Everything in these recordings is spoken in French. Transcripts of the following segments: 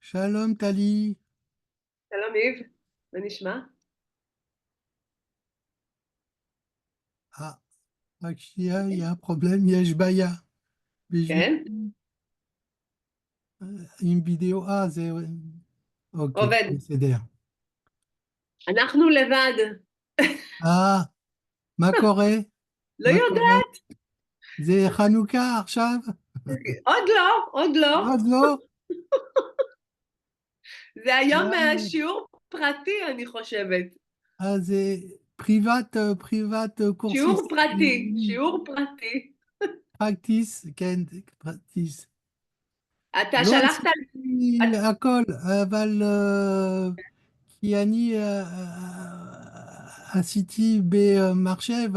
Shalom Tali. שלום יב, מה נשמע? Ah, il y a un problème, il y a Baya. Mais je vais כן, une vidéo. Ah, c'est. Ok, עובד. c'est d'air. אנחנו לבד. Ah, ma Corée, לא ma Corée. יודעת. C'est Hanouka, Arshav. עוד לא, עוד לא. Ah, non. זה היום Ah, שיעור פרטי, אני חושבת. ah, c'est private שיעור courses. פרטי, שיעור פרטי. Practice, Ken, practice. אתה לא שלחת לי... עשיתי הכל, אבל כי אני עשיתי במחשב,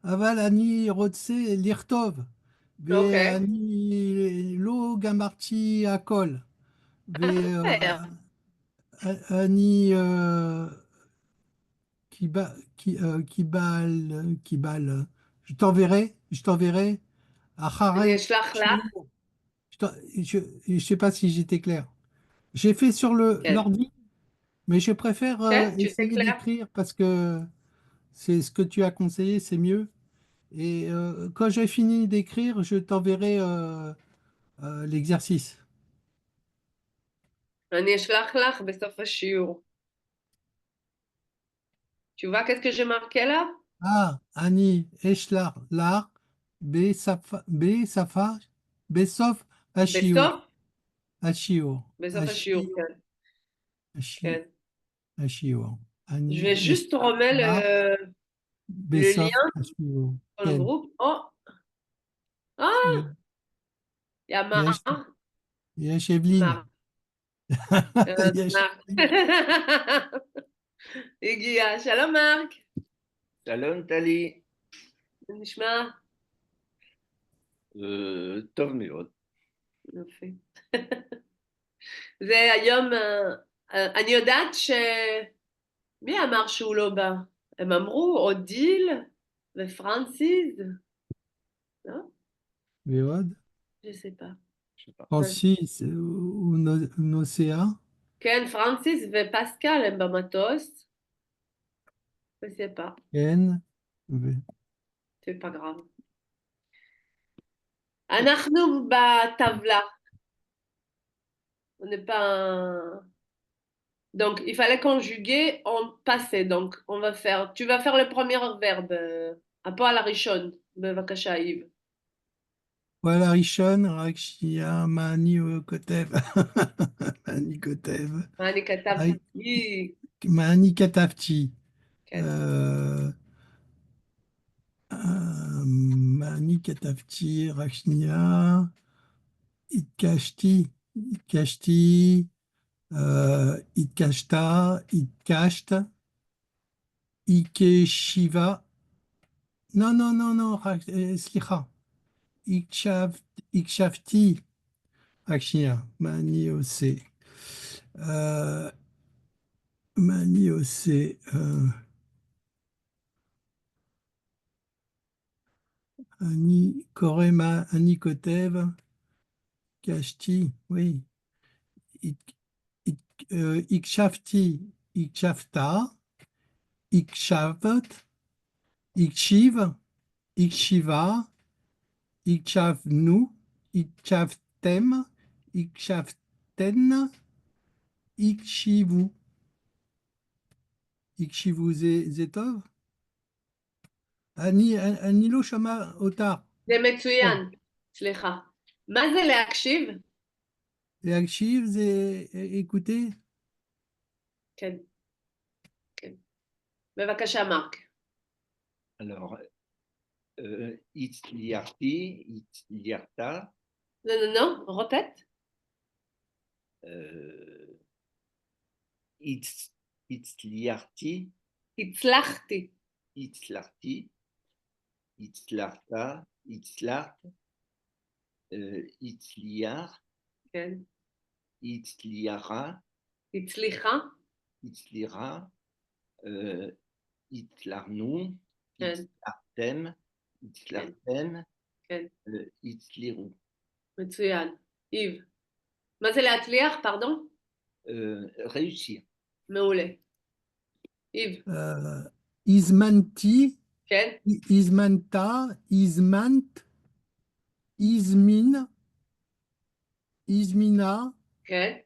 אבל אני רוצה לכתוב, אוקיי. ואני לא גמרתי הכל, בסדר. ואני קיבל, je t'enverrai אני אחרי אשלח לך. שיעור. Je sais pas si j'étais clair. J'ai fait sur כן. l'ordi, mais je préfère כן, tu essayer t'éclaires. d'écrire parce que c'est ce que tu as conseillé, c'est mieux. Et quand j'ai fini d'écrire, je t'enverrai l'exercice. אני אשלח לך בסוף השיעור. Tu vois qu'est-ce que j'ai marqué là? Ah, Annie, Eshlar, Lar, Safa, Besof, Ashio, בסוף? Ashio, בסוף השיעור, Ashio, כן. Ashi, כן. Ashio, Je vais Annie, juste Eshlar, remettre Lar, le Besof, lien Ashio, dans le Ken. groupe. Oh, ah, Oui. il y a Yesh, Marc. Yesh Evelyne. Yesh Marc. Evelyne. הגיע. שלום מרק. שלום טלי, מה נשמע? טוב מאוד. יופי. זה היום, אני יודעת מי אמר שהוא לא בא? הם אמרו אודיל ופרנסיס? לא? Véod. Je sais pas. je sais pas. Francis ou Nocéa. כן, פרנסיס ופסקל הם במטוס. Je sais pas. Ken. C'est pas grave. אנחנו בטבלה. On n'est pas Donc, il fallait conjuguer en passé. Donc, on va faire... Tu vas faire le premier verbe. הפועל הראשון. בבקשה, יב. Voilà, Rishon, Rakshia, Mani Kotev. Mani Kotev. מה אני Aïe, כתבתי? Mani Katavti. כן. Euh, Mani Katavti, Rakshnia, Itkashti, Itkashta, Itkashta, Ikeshiva. Non, non, non, non, Slicha. Ikshafti, Rakshnia, Mani Ose. Mani Ose. Annie Korema, Annie Kotev, Kashti, oui. Ik- Ikshafti, Ikshafta, Ikshavat, Ikshiv, Ikshiva, Ikshavnu, Ikshavtem, Ikshavten, Ikshivu. Ikshivu Zetov. Annie lo Shama Otar. זה מצוין. סליחה. מה זה להקשיב? Et Akshiv, c'est écouter. כן. כן. בבקשה, מרק. Alors, Itzliarti, Itzliarta, לא, לא, לא. רופט. Itzliarti, הצלחתי. Itzlarti, Itzlarta, Itzlart, Itzliar, כן. Itzliara, הצליחה. Itzlira, Itzlarnu, כן. Itzlartem, Itzlarten, כן. Itzliru. מצוין. יב. מה זה להצליח? פרדון? réussir. מעולה. איב, הזמנתי, כן? הזמנת, הזמנת, הזמין, הזמינה, כן?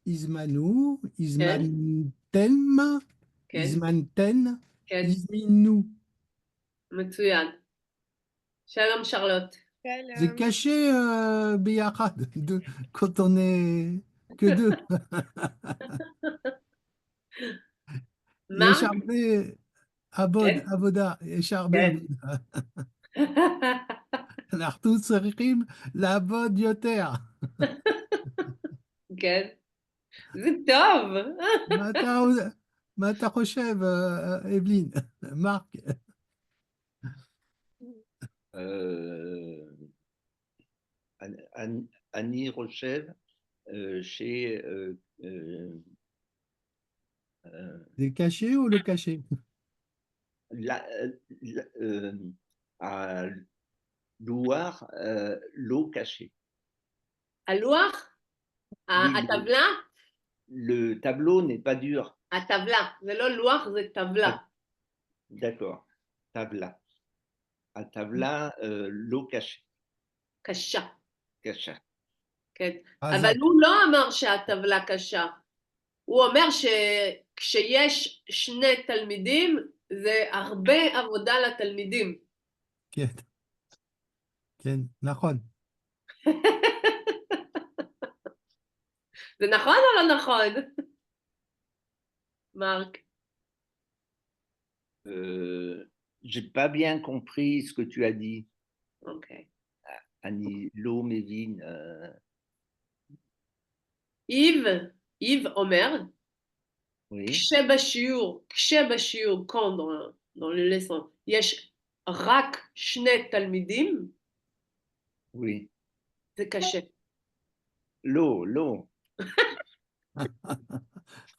הזמנו, כן? הזמנתם, כן? הזמנתן, כן? הזמינו. מצוין. שלום שרלוט. C'est caché ביחד, quand on est que deux. יש מרק? הרבה עבודה, יש הרבה כן. עבודה. אנחנו צריכים לעבוד יותר. כן. זה טוב. מה אתה, מה אתה חושב, אבלין? מרק? אני חושב chez זה caché ou le caché? à Loire, l'eau cachée. הלוח? Oui, הטבלה? le tableau n'est pas dur. הטבלה. זה לא לוח, זה טבלה. D'accord. Tabla. À tabla, l'eau cachée. קשה. Cacha. כן. חזק. אבל הוא לא אמר שהטבלה קשה. הוא אומר שכשיש שני תלמידים, זה הרבה עבודה לתלמידים. כן, כן, נכון. זה נכון או לא נכון? מרק. J'ai pas bien compris ce que tu as dit, אוקיי. Annie, l'eau, Mévin. איב אומר, Oui, כשבשיעור, quand dans le leçon, יש רק שני תלמידים, oui. זה קשה. L'eau.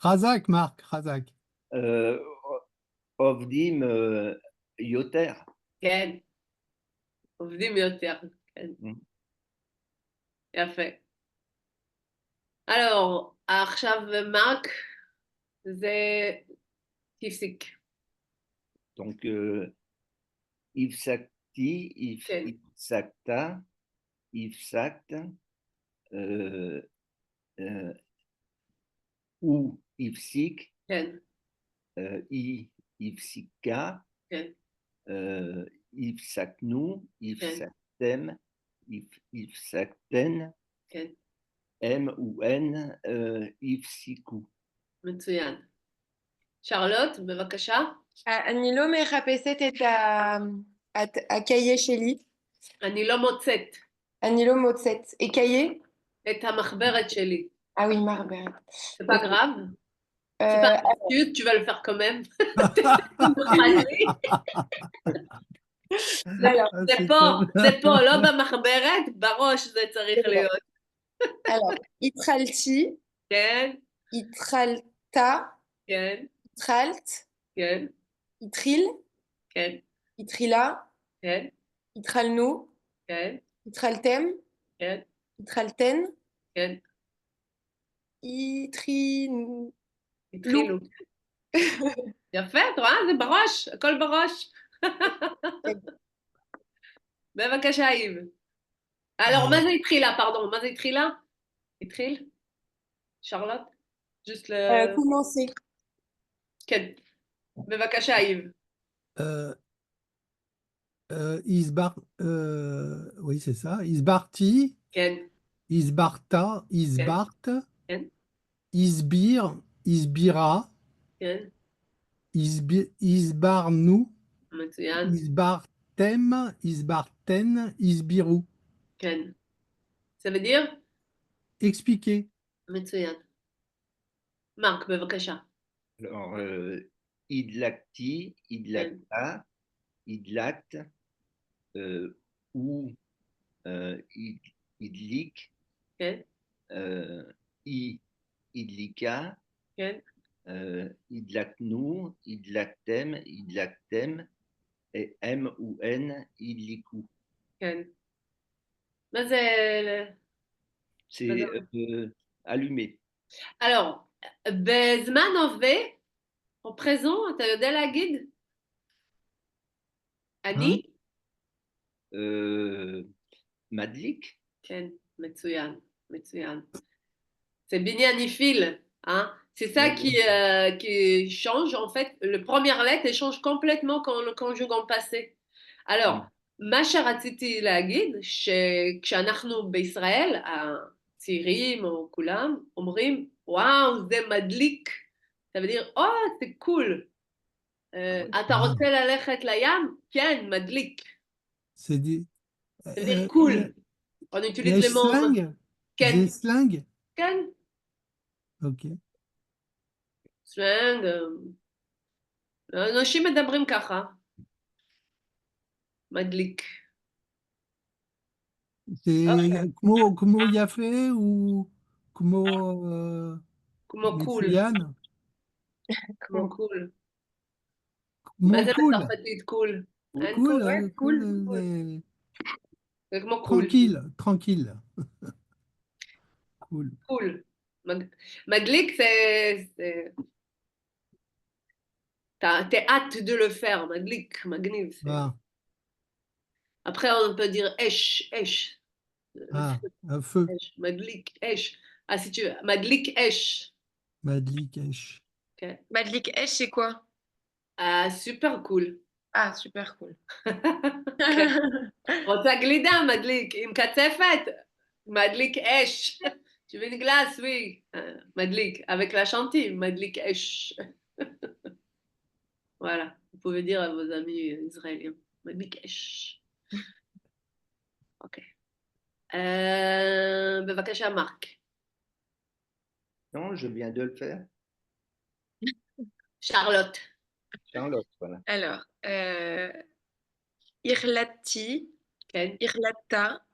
חזק, מרק, חזק. Ovdim Yoter. כן. עובדים יותר, כן. יפה. Alors, עכשיו מרק, זה תפסיק. Donc, Yves Sakti, כן. Yves Sakta, Yves Sakt, ou Yves Sik, כן. Yves Sika, כן. Yves Saknou, Yves כן. Saktem, Yves Sakten, כן. M ou N, Yves Sikou. מצוין. שרלוט, בבקשה. אני לא מחפשת את הקאיה שלי. אני לא מוצאת אני לא מוצאת. קאיה? את המחברת שלי. Ah oui, מחברת. C'est pas grave. C'est pas grave, tu vas le faire quand même. זה פה, לא במחברת, בראש זה צריך להיות. Alors, התחלתי. כן. התחלת. כן. התחלת. כן. התחיל. כן. התחילה. כן. התחלנו. כן. התחלתם. כן. התחלתן. כן. התחילו. התחילו. יפה, את רואה? זה בראש, הכל בראש. בבקשה, איב. Alors, מה זה התחילה? פרדון, מה זה התחילה? התחיל? שרלוט? juste le... commencer. כן. בבקשה, איב. Oui, c'est ça. Isbarti, כן. Isbarta, Isbart, כן. Isbir, Isbira, כן. Isbarnu, מצוין. Isbartem, Isbarten, Isbiru. כן. Ça veut dire? Expliquer. מצוין. מרק, בבקשה. Alors, idlacti, idlacta, idlact, ou idlic, כן. idlica, כן. idlacnou, idlactem, idlactem, et M ou N, idlicou. כן. מה זה... C'est allumé. Alors, בזמן הווה, au présent, אתה יודע להגיד? אני? מדליק? כן, מצוין, מצוין. C'est בניין נפיל, hein? C'est ça qui change, en fait. Le première lettre, elle change complètement quand on le conjugue en passé. Alors, מה שרציתי להגיד, שכשאנחנו בישראל, הצעירים או כולם, אומרים, וואו, זה מדליק. Ça veut dire, oh, c'est cool. אתה רוצה ללכת לים? כן, מדליק. C'est des, Ça veut dire euh, cool. On utilise יש le mot סלנג? כן. זה סלנג? כן. אוקיי. סלנג. אנשים מדברים ככה. מדליק. C'est כמו יפה ou כמו כמו קול. מצוין? כמו קול. כמו מה זה cool. בצרפתית קול? אין Cool, קול? hein, cool. c'est זה כמו קול. tranquille. Cool. קול. מדליק זה... T'es hâte de le faire, מדליק, מגניב. Ah, Après, on peut dire אש, אש. un feu. אש, מדליק, אש. Ah, si tu veux, מדליק אש. Madlik, Esh. Okay. Madlik Esh, c'est quoi? Ah, super cool. Ah, super cool. רוצה גלידה, מדליק. עם קצפת, מדליק אש. Tu veux une glace, oui. מדליק. Avec la chantilly, מדליק אש. Voilà. Vous pouvez dire à vos amis israéliens. מדליק אש. Ok. בבקשה, מרק. Non, je viens de le faire. Charlotte. Charlotte, voilà. Alors, Irlati, Okay. Irlata,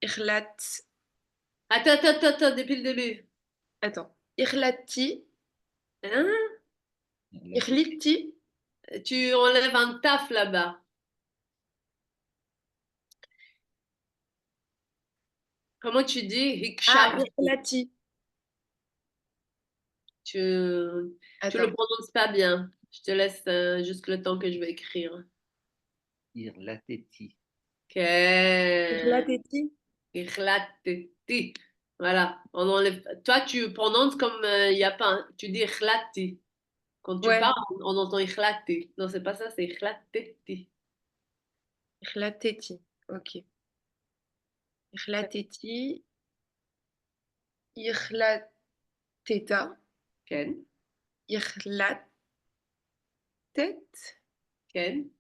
Irlat. Attends, depuis le début. Attends. Irlati, Hein? Irliti, Tu enlèves un taf là-bas. Comment tu dis? ah, Hikshav. Irlati. Tu le Attends. prononces pas bien. Je te laisse juste le temps que je vais écrire. Irlateti. Ok. Irlateti. Irlateti. Voilà. On enlève. Toi, tu prononces comme il n'y a pas. Tu dis irlati. Quand tu Ouais. parles, on entend irlati. Non, c'est pas ça, c'est irlateti. Irlateti. Ok. Irlateti. Irlateta. Ken. Irlatet. Ken.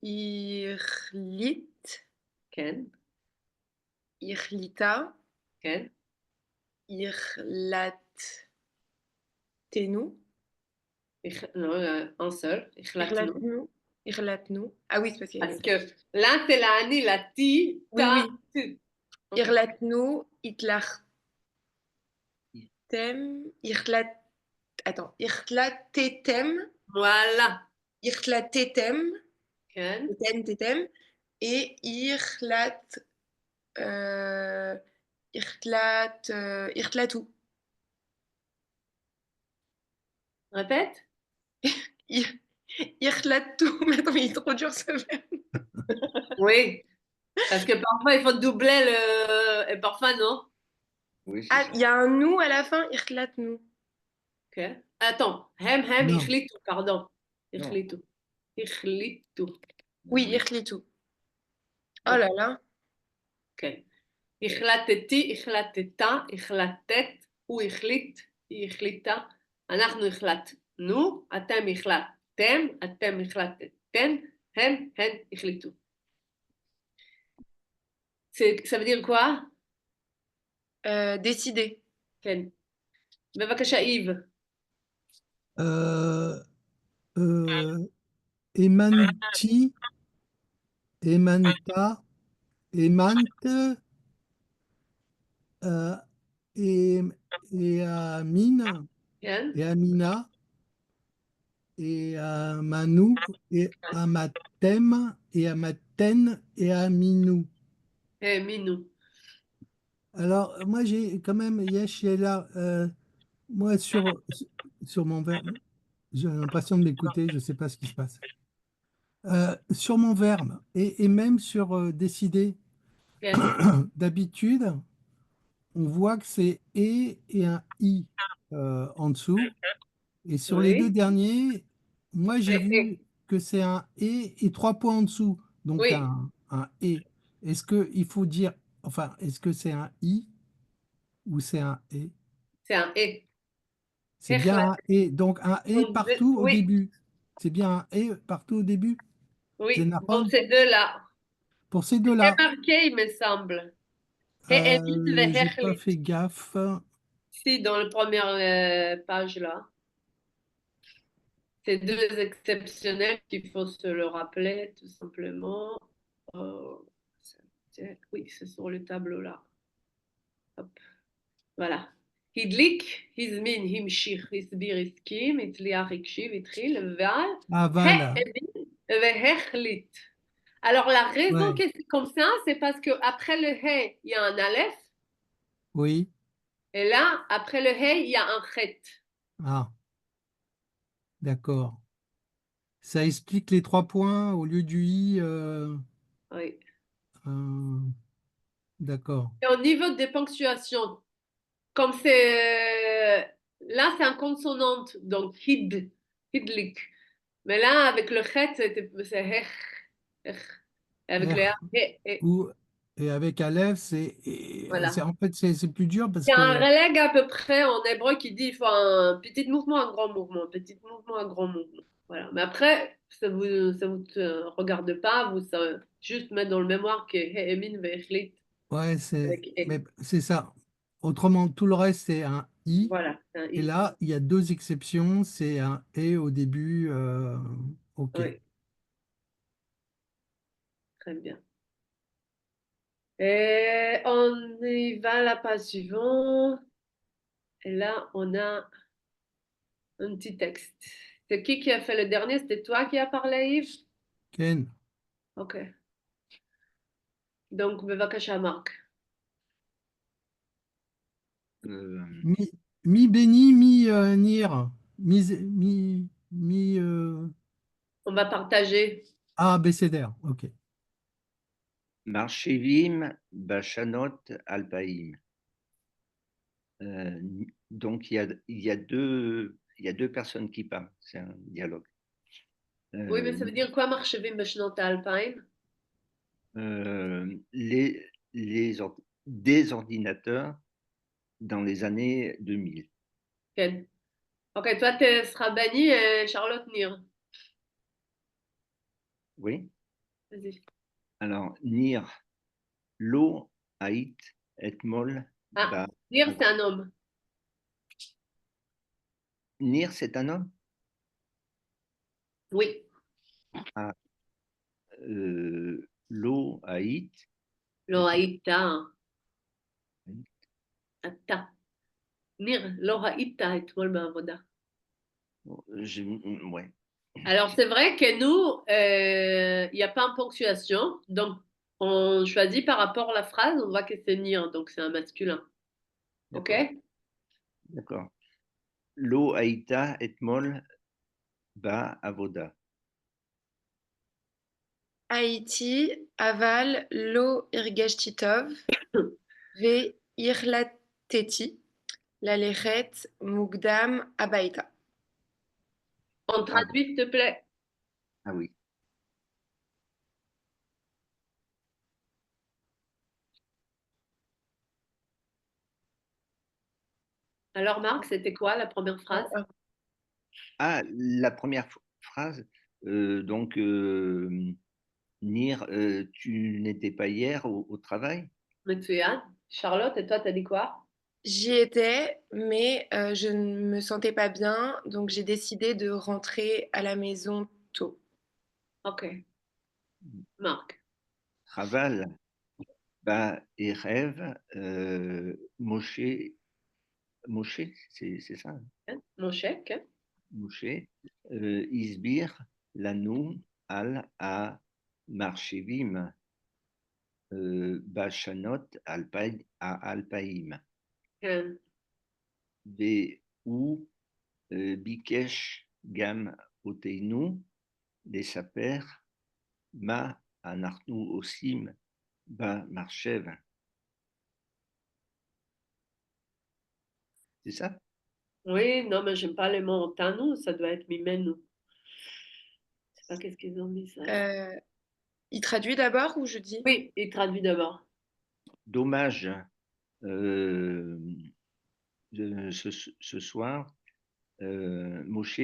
Irlit. Ken. Irlita. Ken. Irlattenu. Non, un seul. Irlatenu. Irlatnu. Ah oui, c'est parce qu'il y a Parce que là, c'est la ani, la ti, Oui, ta, oui. tu. Ok. Irlatnu, Itlartem, Attends, Irlatetem, Voilà. Irlatetem, Ken. Tetem, et Irlatu. Répète. Irlatu, mais attends, mais il est trop dur ce verbe. Oui. Parce que parfois, il faut doubler le. Et parfois, non. Oui, c'est Ah, ça. il y a un nous à la fin, Irlatnu. Ok. Attends. Hem, Non. ichlitu, pardon. Ichlitu. Ichlitu. Oui, Irlitu. Oh là là. Ok. החלטתי, החלטתה, החלטת, הוא החליט, היא החליטה, אנחנו החלטנו, אתם החלטתם, אתם החלטתן, הן החליטו. Ça veut dire quoi? Décider. כן. בבקשה, איב. Emanti, Emanta, Emante, et Amine, כן? et Amina, et Manu, et Amatem, et Amaten, et Aminou. מינו. Alors, moi, j'ai quand même, Yesh est là. Moi, sur mon verbe, j'ai l'impression de m'écouter, je ne sais pas ce qui se passe. Sur mon verbe, et même sur décider, Ken. d'habitude, on voit que c'est et un i en dessous. Et sur les deux Oui. derniers, moi, j'ai Et. vu que c'est un et trois points en dessous. Donc, Oui, un et. Est-ce qu'il faut dire, enfin, est-ce que c'est un i ou c'est un et? c'est un et. C'est bien Hechla. un et. Donc, un et Donc, partout au oui, début. C'est bien un et partout au début. C'est oui, dans Nahon ces deux-là. pour ces C'est deux-là. marqué, il me semble. He'emit J'ai pas vehechlit. fait gaffe. Si, dans la première page là. C'est deux exceptionnels qu'il faut se le rappeler, tout simplement. Euh, oui, c'est sur le tableau là. Hop, voilà. Hidlik, Hizmin, Himshich, Hisbir, Hiskim, Itliach, Ikshiv, Itril, Val, Aval. He'emit vehechlit. Alors, la raison Ouais. que c'est comme ça, c'est parce qu'après le He, il y a un Aleph, Oui. et là, après le He, il y a un Chet. Ah, d'accord. Ça explique les trois points au lieu du i. Oui. Euh, d'accord. Et au niveau des ponctuations, comme c'est. Là, c'est un consonante, donc hid, hidlik. Mais là, avec le Chet, c'est Hech, Hech. Et avec le R R, He, He. ou et avec Aleph, Voilà. en fait c'est plus dur parce Il y a un que relègue à peu près en hébreu qui dit il faut un petit mouvement, un grand mouvement, un petit mouvement, un grand mouvement. Voilà. Mais après, ça vous regarde pas, vous juste mettre dans le mémoire que Emin Vechlit ouais, avec E. mais c'est ça. Autrement, tout le reste c'est un i. Voilà, c'est un Et I. là, il y a deux exceptions, c'est un et au début. Ok. Oui, très bien. Et on y va à la page suivante. Et là, on a un petit texte. C'est qui a fait le dernier? C'était toi qui as parlé, Yves? Ken. Ok. Donc, Bevakasha Marc. Euh, Mi, mi béni, mi nir. Mi On va partager. abécédaire. Ok. Marchevim, Bachanot, Alpaïm. Donc, il y a deux personnes qui parlent. C'est un dialogue. Oui, mais ça veut dire quoi, Marchevim Beshnot Alpine? Des ordinateurs dans les années 2000. Ken. Ok, toi, tu seras banni et Charlotte Nir. Oui. Vas-y. Alors, Nir, Lo, Haït, Etmol, Ah, Ba. Nir, c'est un homme. Nir, c'est un homme? Oui. Ah, Lo, Haït, Lo et haïta. Atta. Nir, lo haïta etmol ba'avoda. ouais. Alors, c'est vrai que nous, il n'y a pas en ponctuation. Donc, on choisit par rapport à la phrase, on voit que c'est Nir, donc c'est un masculin. OK? D'accord, d'accord. Lo, Haïta, Etmol, Ba, Avoda. Haïti, aval, lo irgashti tov, ve irlateti, lalechet, mugdam, abaïta. On Bravo. traduit, s'il te plaît. Ah oui. Alors, Marc, c'était quoi la première phrase? Ah, la première phrase, donc, Nir, tu n'étais pas hier au travail? Metsuyan. Charlotte, et toi, t'as dit quoi? J'y étais, mais je ne me sentais pas bien, donc j'ai décidé de rentrer à la maison tôt. OK. Marc. Raval, Ba et Rêve, Moshe, c'est ça, hein? Hein? Mon chèque. Hein? Moshe, Isbir, Lanou, Al, A, Marchevim. בשנות 2000, כן. והוא ביקש גם אותנו לספר מה אנחנו עושים במחשב. C'est ça? Oui, non, mais j'aime pas les mots otanu, ça doit être mimenu. Je sais pas qu'est-ce qu'ils ont dit ça. Il traduit d'abord ou je dis? Oui, il traduit d'abord. Dommage, ce soir, Moshe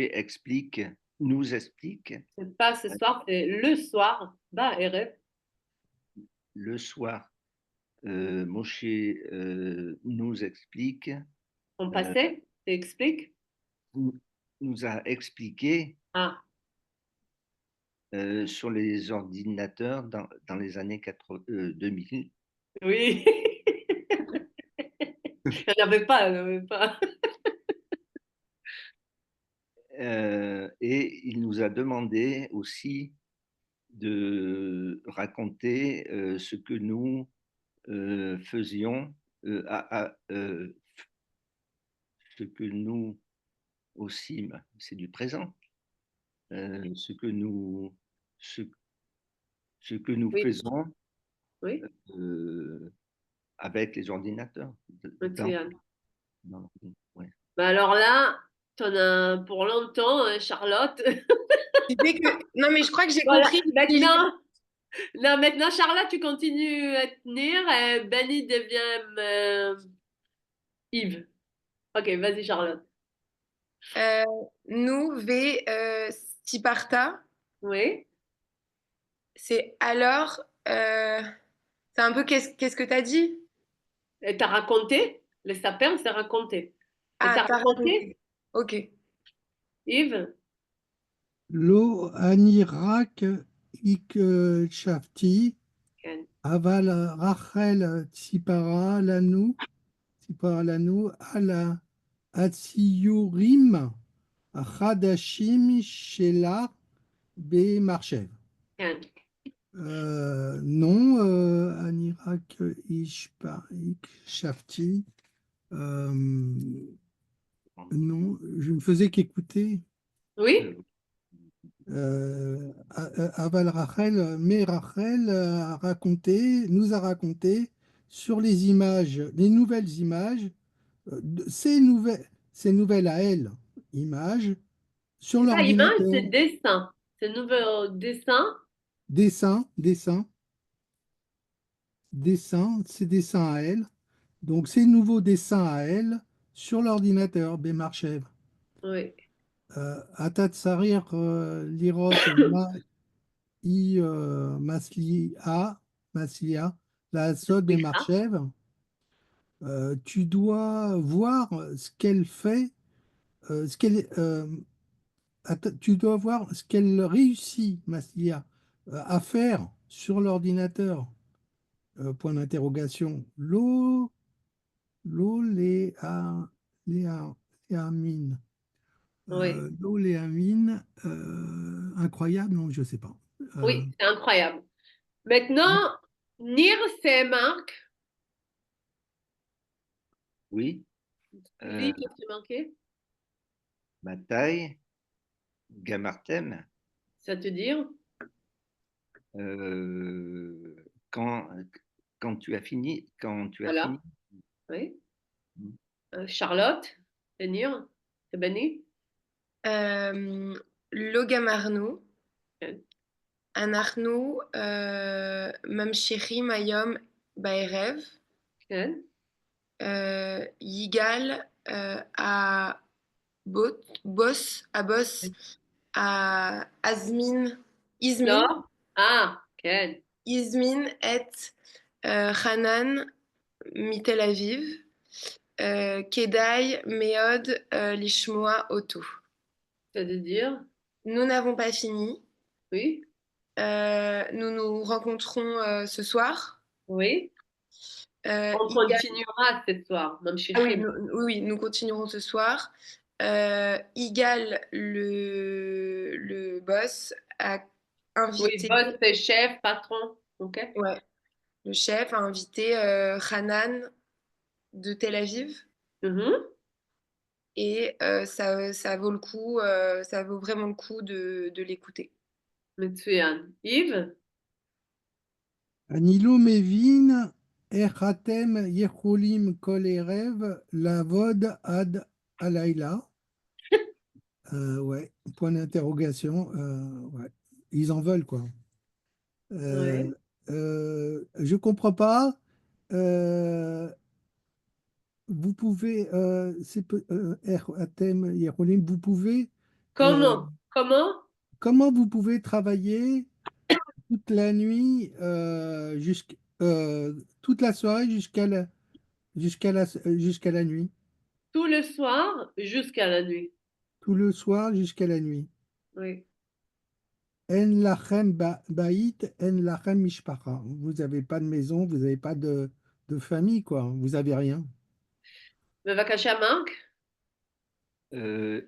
nous explique C'est pas ce soir, c'est le soir. Bah, Erev. le soir. Moshe nous explique, En passé, tu expliques? nous a expliqué Ah, sur les ordinateurs dans les années 2000. oui. Il n'y en avait pas, il n'y en avait pas. Et il nous a demandé aussi de raconter ce que nous faisions, ce que nous aussi, c'est du présent, ce que nous Oui, faisons oui, avec les ordinateurs. מצוין. Ouais. Bah alors là, t'en as pour longtemps, hein, Charlotte. Non, mais je crois que j'ai Voilà, compris. maintenant, non, maintenant, Charlotte, tu continues à tenir et Benny devient Yves. Ok, vas-y, Charlotte. Nous, V, Stiparta, Oui. c'est alors. C'est un peu qu'est-ce que tu as dit? Et t'as raconté? Le sapin, c'est raconté. Et Ah, t'as t'as raconté, raconté. Ok. Yves? Lo anirak ikshafti Ken. aval Rachel tsipara lanu ala atsiyurim chadashim shela bemarchev. Ken. Non, Anirak Ikshafti. Non, je ne faisais qu'écouter. Oui? Aval Rachel, mais Rachel nous a raconté sur les images, les nouvelles images, ces nouvelles à elle, images, sur C'est pas image, c'est l'ordinateur, dessin. C'est nouveau dessin. dessin, ces dessins à elle. Donc, ces nouveaux dessins à elle sur l'ordinateur, Bemarchev. Oui. Atat Sarir Lirot Maslia, la Sod Oui, ça. Bemarchev. Tu dois voir ce qu'elle fait, tu dois voir ce qu'elle réussit, Maslia, à faire sur l'ordinateur. Point d'interrogation. L'oléamine. Oui. L'oléamine, incroyable, non, je ne sais pas. Oui, c'est incroyable. Maintenant, Nir, c'est Marc. Oui. Dis, qu'est-ce qui manquait? Bataille, Gamartem, Ça te dire? quand, tu as fini, Voilà. Oui. Charlotte, c'est Nir, c'est Benny. Logamarnou, Ok. Anarnou, Mamshiri, Mayom, Baerev, Ok. Yigal, à Boss, à Azmin, Izmin, Non? Ah, ok. Izmin et Hanan, Mitel Aviv, Kedai, Meod, Lishmoa, Otu. Ça veut dire? Nous n'avons pas fini. Oui. Nous nous rencontrons ce soir. Oui. On Yigal, continuera ce soir, même chez ah oui, Chim. oui, nous continuerons ce soir. Yigal, le boss, a Oui, invité. boss, c'est chef, patron. Ok. Ouais. le chef, a invité Hanan de Tel Aviv. Mhm. Et ça vaut le coup, ça vaut vraiment le coup de l'écouter. מצוין. Yves? אני לא מבין איך אתם יכולים כל ערב לעבוד עד הלילה. Ouais, point d'interrogation. Ouais. Ils en veulent, quoi. Oui. Je comprends pas. Euh, vous pouvez, Atem Yeholim, vous pouvez, Comment? Comment? comment vous pouvez travailler toute la nuit, toute la soirée jusqu'à la nuit, Tout le soir jusqu'à la nuit. tout le soir jusqu'à la nuit. Oui. En lachem ba'it, en lachem mishpacha. Vous n'avez pas de maison, vous n'avez pas de famille, quoi. Vous n'avez rien. בבקשה, מרק?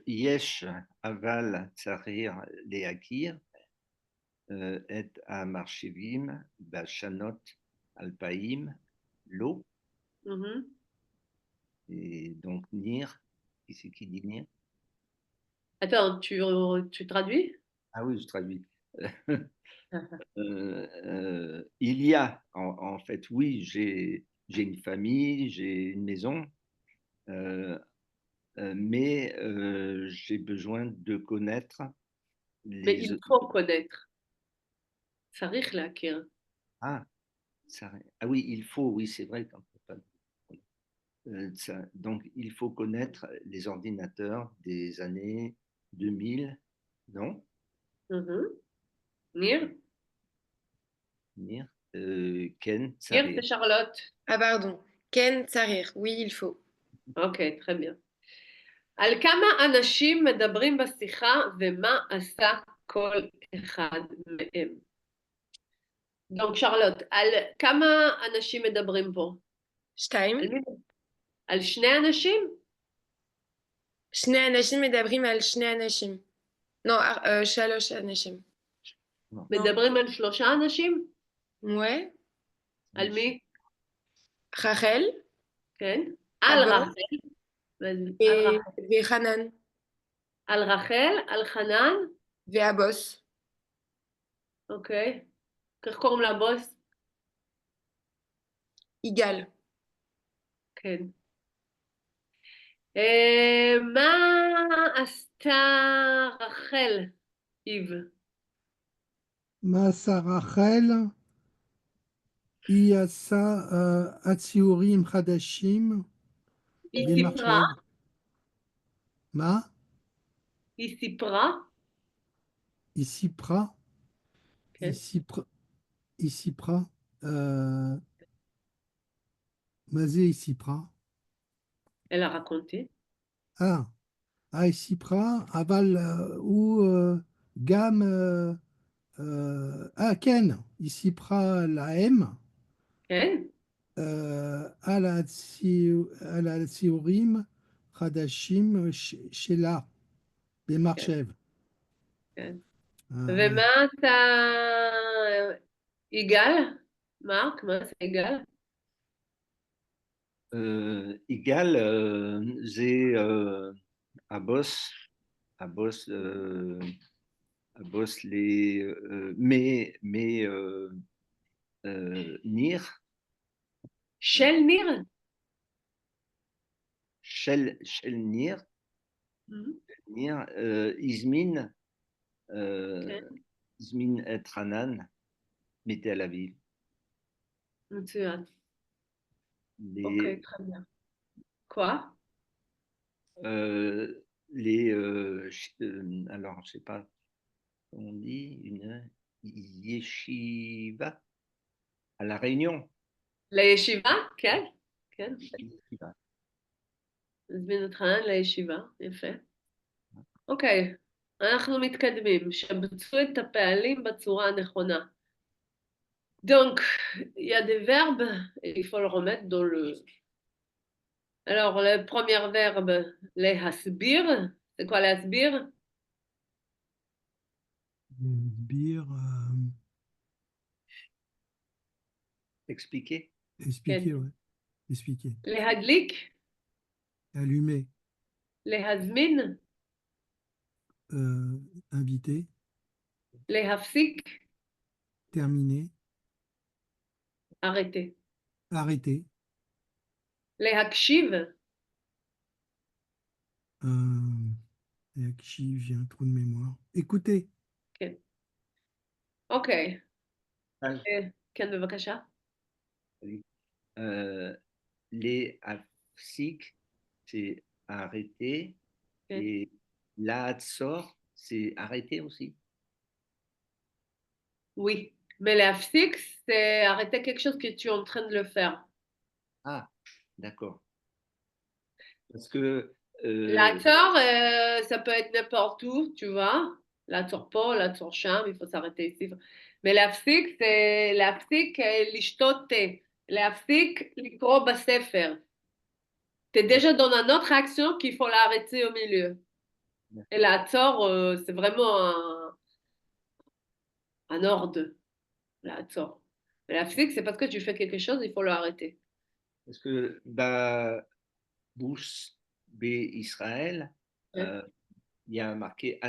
יש, אבל צריך להכיר את המחשבים בשנות 2000, לא, Mhm. et donc Nir, qui c'est qui dit Nir? Attends, tu traduis? Ah oui, je traduis. Il y a, en fait, oui, j'ai une famille, j'ai une maison, mais j'ai besoin de connaître Mais les... il faut connaître. צריך להכיר. Ah, ah oui, il faut, oui, c'est vrai. Donc, il faut connaître les ordinateurs des années 2000, non? Mhm. ניר? Nir, Ken, ניר, Tsarir. c'est Charlotte. Ah pardon, Ken Tsarir, oui, il faut. Ok, très bien. על כמה אנשים מדברים בשיחה ומה עשה כל אחד מהם? Donc, Charlotte, על כמה אנשים מדברים פה? שתיים. על שני אנשים? שני אנשים מדברים על שני אנשים. לא, שלוש אנשים. מדברים על שלושה אנשים? Ouais. על מי? רחל. כן. על הבוס. רחל. על רחל. וחנן. על רחל, על חנן. והבוס. אוקיי. איך קוראים לבוס? יגאל. כן. מה עשתה רחל, איב? Masa Rachel, Iyasa Atsiurim Hadashim, היא des סיפרה? Marchev. Ma, היא סיפרה? ici pra, כן. ici pra, Mazé ici pra. Elle a raconté. Ah, ici pra, aval ou gamme, Ken, ici pra la M. כן? על הציורים חדשים שלה במחשב. כן. Ouais. ומה עשה יגאל? מרק, מה עשה יגאל? Égal, j'ai à boss, les, mais Nir, של ניר? Shel Nir, Nir, Izmin, כן. Izmin et Hanan, mettez à la ville. מצוין. Les, אוקיי, très bien. quoi? les alors, je sais pas, on dit une yeshiva à la Réunion. לישיבה? כן. כן. Yeshiva. נזמין אותך לישיבה, יפה. אוקיי, אנחנו מתקדמים. שבצעו את הפעלים בצורה הנכונה. Donc, il y a des verbes et il faut le remettre dans le... Alors, le premier verbe, להסביר. C'est quoi להסביר? Bir, expliquer. Expliquer, ouais. Expliquer. להדליק, Allumer. להזמין, Inviter. להפסיק, Terminer. arrêter. Arrêter. להקשיב, Et qui j'ai un trou de mémoire. Écoutez. כן. אוקיי. אז, כן, בבקשה. les afsik, c'est arrêter. Ok. Et l'adzor, c'est arrêter aussi. Oui. Mais להפסיק, c'est arrêter quelque chose que tu es en train de le faire. Ah, d'accord. Parce que לעצור, ça peut être n'importe où, tu vois. לעצור פה, לעצור שם, il faut s'arrêter ici. Mais להפסיק, c'est להפסיק לשתות תה. להפסיק לקרוא בספר. Tu es déjà dans une autre action qu'il faut l'arrêter au milieu. Et לעצור, c'est vraiment un ordre. לעצור. Mais להפסיק, c'est parce que tu fais quelque chose, il faut l'arrêter. parce que Bous B Israël, Ouais. il y a marqué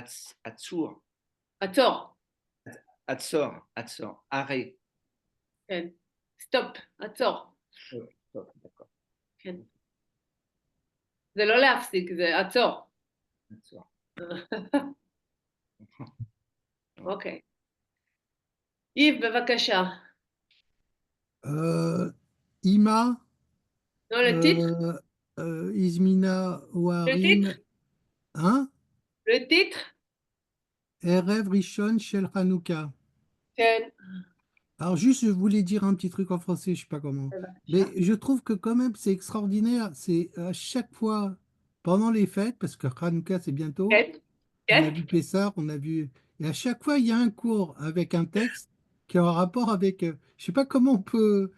Atzur. עצור. Atzor, arrêt. כן. סטופ, עצור. D'accord. כן. זה לא להפסיק, זה עצור. Atzor. אוקיי. איב, בבקשה. Ima. Non, le titre? Izmina Le Oharim. titre? Hein? Le titre? Erev Rishon Shel Hanouka. כן. Alors juste, je voulais dire un petit truc en français, je sais pas comment. Mais je trouve que quand même, c'est extraordinaire. C'est à chaque fois, pendant les fêtes, parce que Hanouka, c'est bientôt, כן. on a כן. vu Pessah, on a vu... Et à chaque fois, il y a un cours avec un texte qui a un rapport avec... je sais pas comment on peut...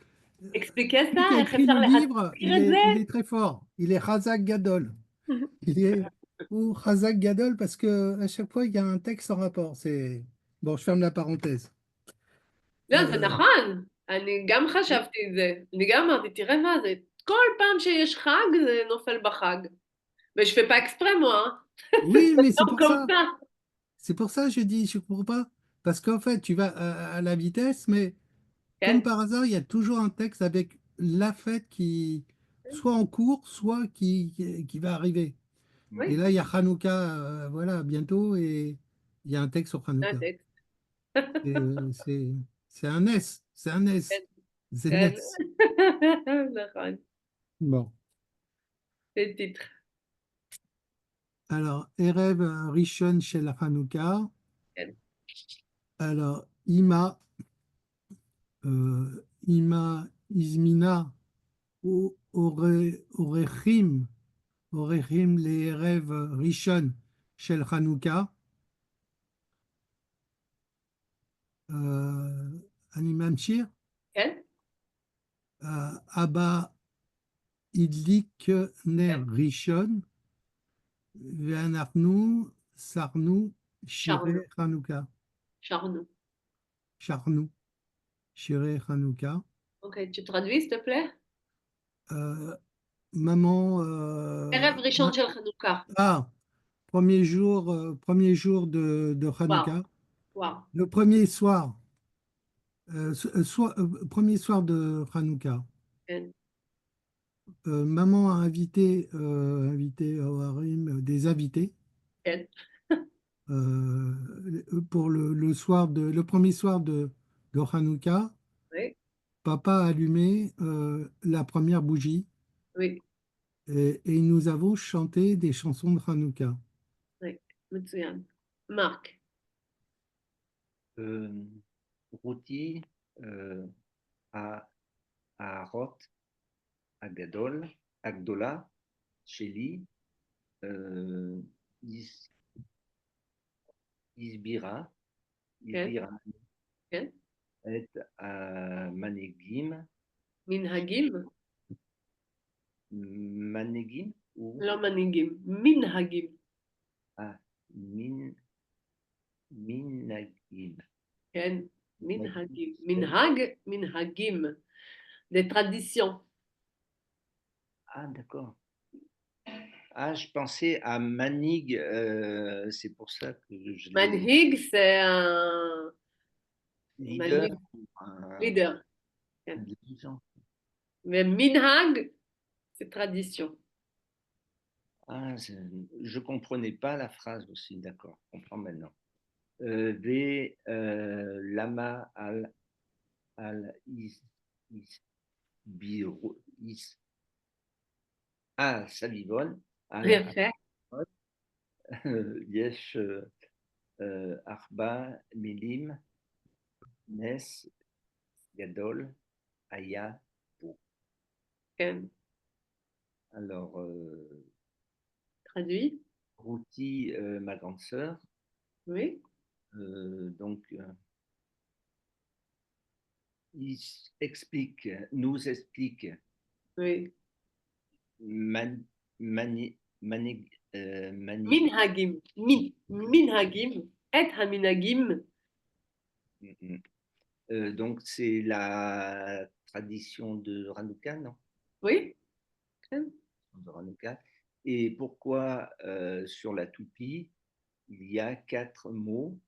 Expliquez Celui qui ça, a איך écrit אפשר le livre, להסביר את il זה? est très fort. Il est Razak Gadol. Il est ou Razak Gadol parce que à chaque fois, il y a un texte en rapport. C'est... Bon, je ferme la parenthèse. לא, זה נכון. אני גם חשבתי את זה. אני גם אמרתי, תראה מה זה, כל פעם שיש חג, זה נופל בחג. Mais je fais pas exprès, moi. Hein. Oui, mais c'est Donc, pour comme ça. ça. C'est pour ça que je dis, je comprends pas. Parce qu'en fait, tu vas à la vitesse, mais comme כן. par hasard, il y a toujours un texte avec la fête qui, soit en cours, soit qui va arriver. Et Oui, là, il y a Hanouka, voilà, bientôt, et il y a un texte sur c'est un Hanouka. texte. Et, c'est un S, c'est un S, כן. c'est כן. NES. נכון. Bon, C'est le titre. alors, Erev Rishon Shel Hanouka. כן. Alors, Ima Izmina Orechim לערב ראשון של חנוכה. אני ממשיך. כן? אבא הדליק נר ראשון, ואנחנו שרנו שירי חנוכה. שרנו. שרנו שירי חנוכה. Ok, tu traduis, s'il te plaît? Maman. ערב ראשון של חנוכה. Ah, premier jour de Hanouka. Wow. Le premier soir. Premier soir de Hanouka. כן. Maman a invité au harim des invités כן. pour le premier soir de Hanouka. Oui, Papa a allumé la première bougie oui, et nous avons chanté des chansons de Hanouka. oui. מצוין. Marc. Routi à Roth, à Gadol, à Gdola, Sheli, Isbira, כן. et à Manegim. מנהגים? Manegim ou לא מנהיגים. מנהגים. Minagim. כן. מנהגים. מנהג, מנהגים. des traditions. Ah, d'accord. Ah, je pensais à Manig, c'est pour ça que je l'ai Manhig, c'est un leader, manhig, un leader. dirigeant. Mais minhag, c'est tradition. Ah, je comprenais pas la phrase aussi, d'accord, je comprends maintenant. V lama al is סביבון, יפה. יש 4 מילים, נס גדול היה פה. כן. Alors, Traduit. Routi, ma grande sœur, Oui. donc il explique, nous explique Oui. mani, Minhagim. Minhagim. Et haminagim. Donc c'est la tradition de Hanouka, non? Oui. De Hanouka. Et pourquoi sur la toupie, il y a 4 mots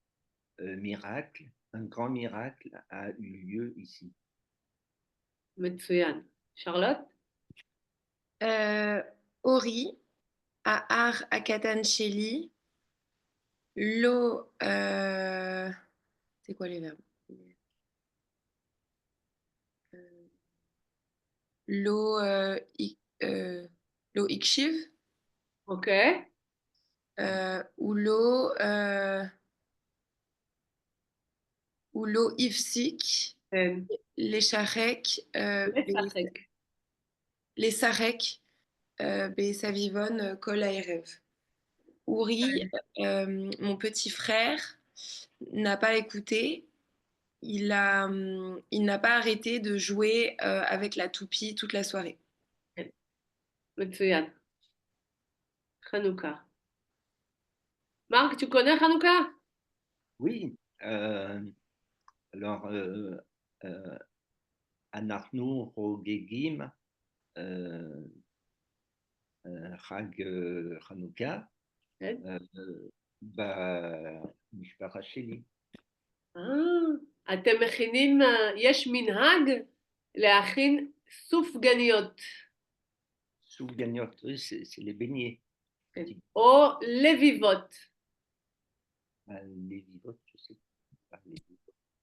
miracle, un grand miracle a eu lieu ici. מצוין. Charlotte? Ori, Ahar Akatan Sheli, Lo. C'est quoi les verbes? Lo, Lo Ikshiv, Ok. ou Lo Ifsik, כן. les Charek, לשחק. les Sarek, Savivon, Kol Aerev. Ouri, mon petit frère, n'a pas écouté. Il n'a pas arrêté de jouer avec la toupie toute la soirée. מצוין. Hanouka. Marc, tu connais Hanouka? Oui, alors אנחנו חוגגים חג חנוכה במשפחה שלי. אתם מכינים, יש מנהג להכין סופגניות. סופגניות, c'est les beignets. או לביבות. לביבות, je sais pas.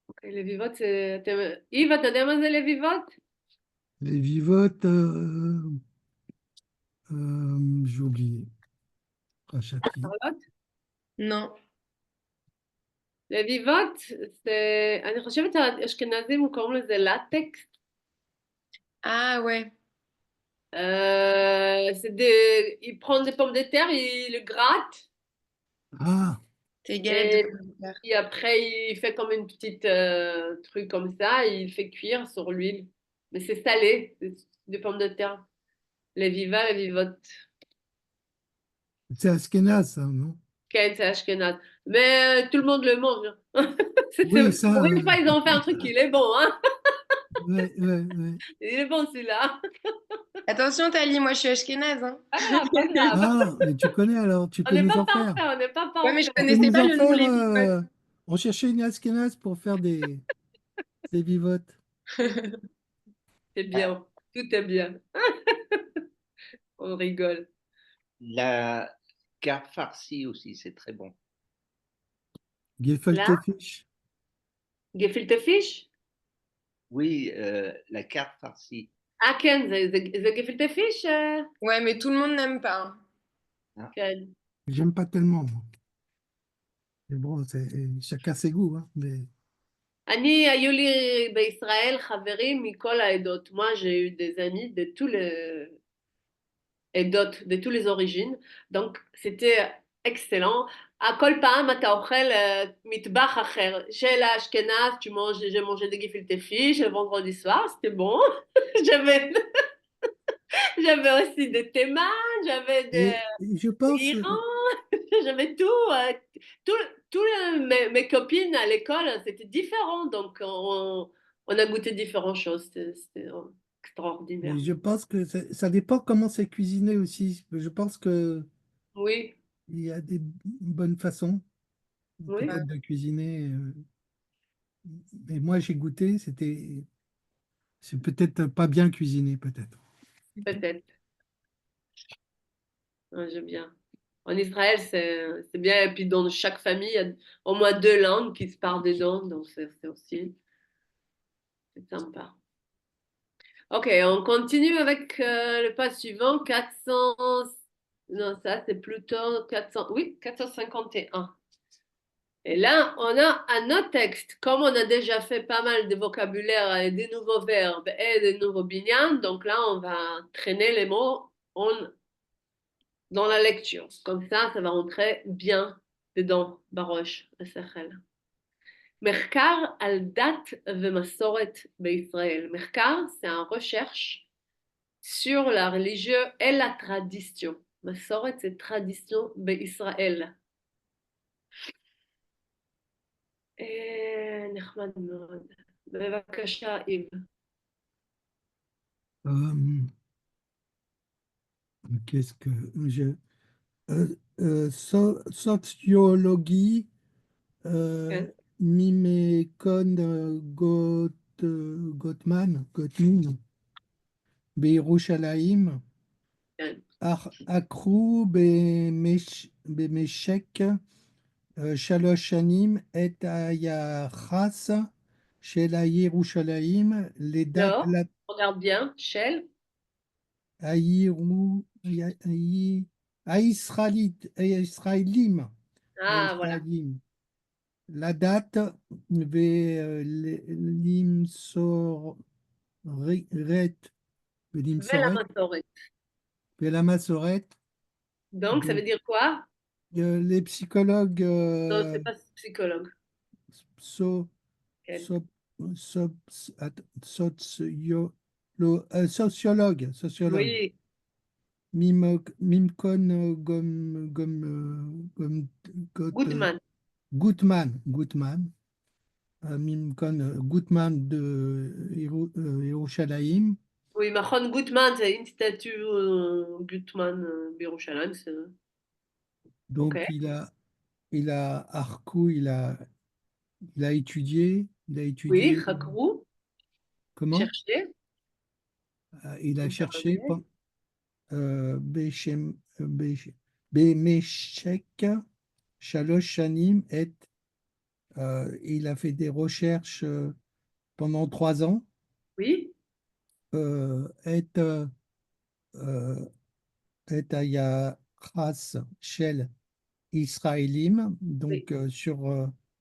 אוקיי, לביבות זה... איב, אתה יודע מה זה לביבות? Les vivotes, j'ai oublié. Rachati. Non. לביבות זה... אני חושבת שהאשכנזים קוראים לזה לטקס. Ah ouais. Il prend des pommes de terre, il le gratte. Ah, C'est galette de pommes de terre. Et après, il fait comme une petite truc comme ça, et il fait cuire sur l'huile. Mais c'est salé, c'est des pommes de terre. Les vivas, les vivotes. c'est Ashkenaz, ça, non? Ken, c'est Ashkenaz. Mais tout le monde le mange. Oui, ça. Pour une fois, ils ont fait un truc, il est bon. Hein. Ouais. Il est bon celui-là. Attention, Tali, moi je suis ashkénaze. Hein. Pas grave, pas grave. Ah, mais tu connais alors, tu On peux n'est nous pas en faire. parfait, on n'est pas parfait. Ouais, mais je Tu peux connaissais nous pas en le nom faire, les vivotes. on cherchait une Ashkenaz pour faire des vivotes. C'est bien, tout est bien. On rigole. La carte farcie aussi, c'est très bon. Gefilte Fish. Gefilte fish? Oui, la carte farcie. Ah, Ken, זה gefilte fish? Ouais, mais tout le monde n'aime pas. Ken. J'aime pas tellement, moi. Mais bon, chacun ses goûts, hein, mais... היו לי בישראל חברים מכל העדות. Moi, j'ai eu des amis de tous les עדות, de toutes les origines. Donc, c'était excellent. כל פעם אתה אוכל מטבח אחר. Chez l'Ashkenaz, j'ai mangé des gefilte fish le vendredi soir, c'était bon. J'avais aussi des thémas, j'avais des Je pense... Iran, j'avais tout. Mes copines à l'école, c'était différent. Donc, on a goûté différentes choses. extraordinaire. Mais je pense que ça dépend comment c'est cuisiné aussi. Je pense que Oui, il y a des bonnes façons oui, peut-être de cuisiner. Mais moi, j'ai goûté, c'est peut-être pas bien cuisiné, peut-être. peut-être. Ouais, j'aime bien. En Israël, c'est bien. Et puis, dans chaque famille, il y a au moins deux langues qui se parlent dedans. Donc, c'est aussi c'est sympa. Ok, on continue avec le pas suivant. 400. Non, ça, c'est plutôt 400. Oui, 451. Et là, on a un autre texte. Comme on a déjà fait pas mal de vocabulaire et des nouveaux verbes et des nouveaux binyan, donc là, on va traîner les mots dans la lecture. Comme ça va rentrer bien dedans, Baroche, Sechel. מחקר על דת ומסורת בישראל. מחקר, c'est une recherche sur la religion et la tradition. מסורת, c'est tradition בישראל. נחמד מאוד. בבקשה, איב. Euh, qu'est-ce que je... sociologie, כן, Mimekon Gottman, בירושלים, כן. עקרו במשק 3 שנים את היחס של ירושלים לדת לא, regarde bien, של, הישראלים, voilà. לדת ולמסורת. ולמסורת, ולמסורת. Donc, ça veut Donc, dire quoi? les psychologues Non, c'est pas psychologue. so- כן. so- so- sociologues, Oui, Mimkon Goodman. Gutman, Mimkon Gutman de Yerushalayim. Oui, Mahon Gutman, c'est une statue Gutman Birushalayim. Ok. Donc Arkou, il a étudié, Oui, Chakrou, comment? chercher, Il a cherché interroger. Beshem, Bemeshek, Shalosh Shanim, et il a fait des recherches pendant 3 ans, Oui, et Ayachas Shel Israélim, oui. donc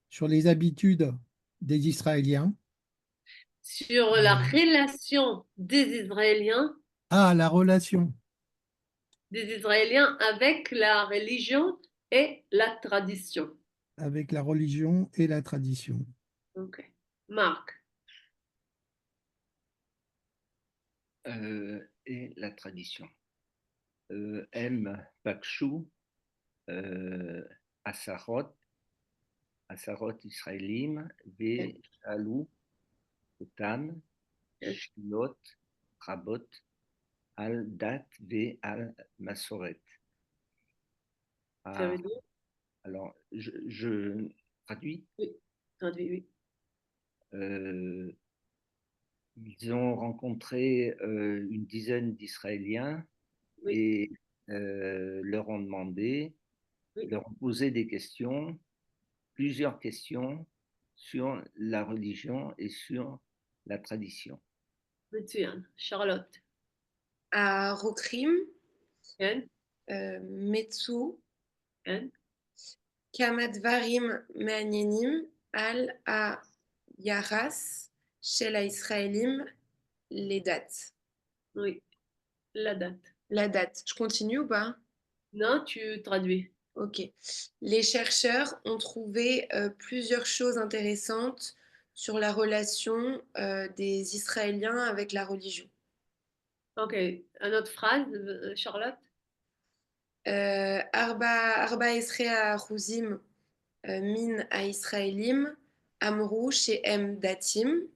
sur les habitudes des Israéliens. Sur la Euh, relation ah, la relation des Israéliens avec la religion et la tradition. avec la religion et la tradition. Ok. Marc. Et la tradition. M. Pakshu, Asarot Israélim, כן, Shalou, Otam, כן. Shilot, Rabot, Al Dat Al Masoret. Ça veut dire? Alors, je traduis. Oui, traduit, oui. Ils ont rencontré une dizaine d'Israéliens Oui, et leur ont demandé, oui. leur ont posé des questions, plusieurs questions sur la religion et sur la tradition. מצוין. Charlotte. À Rokrim, כן, Metsu, כן. כמה דברים מעניינים על היחס של הישראלים לדת. Oui, la date. La date. Je continue ou pas? Non, tu traduis. Ok. Les chercheurs ont trouvé plusieurs choses intéressantes sur la relation des Israéliens avec la religion. Ok, une autre phrase, Charlotte? ארבע עשרה אחוזים מן הישראלים אמרו שהם דתיים,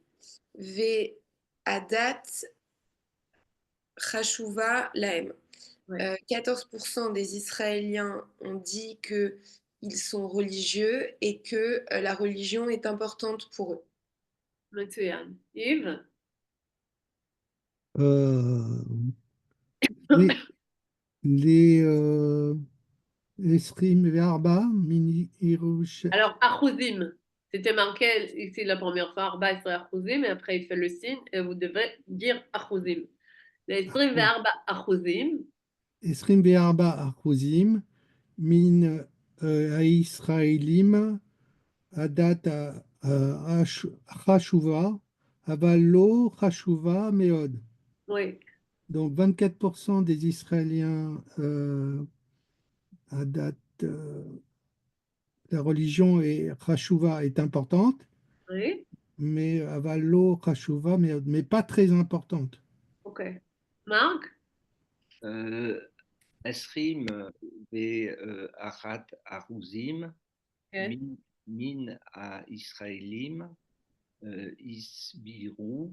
והדת Chashuva Lahem. Ouais. 14% des Israéliens ont dit qu'ils sont religieux et que la religion est importante pour eux. מצוין. Yves? Euh, les les Esrim Verba, Mini Hirush, Alors, Achuzim, c'était marqué ici la première fois, Arba Israël Achuzim, et après il fait le signe, et vous devez dire Achuzim. Les 24 Achuzim, Esrim Verba Achuzim, Min Israelim, Adat Chashuva, Avalo Chashuva Meod. oui, Donc 24% des Israéliens Adat, la religion est Chashuva est importante, oui, mais Avalo Chashuva Meod, mais pas très importante. ok. Marc? Esrim ve'achat aruzim כן. min ha-Israelim isbiru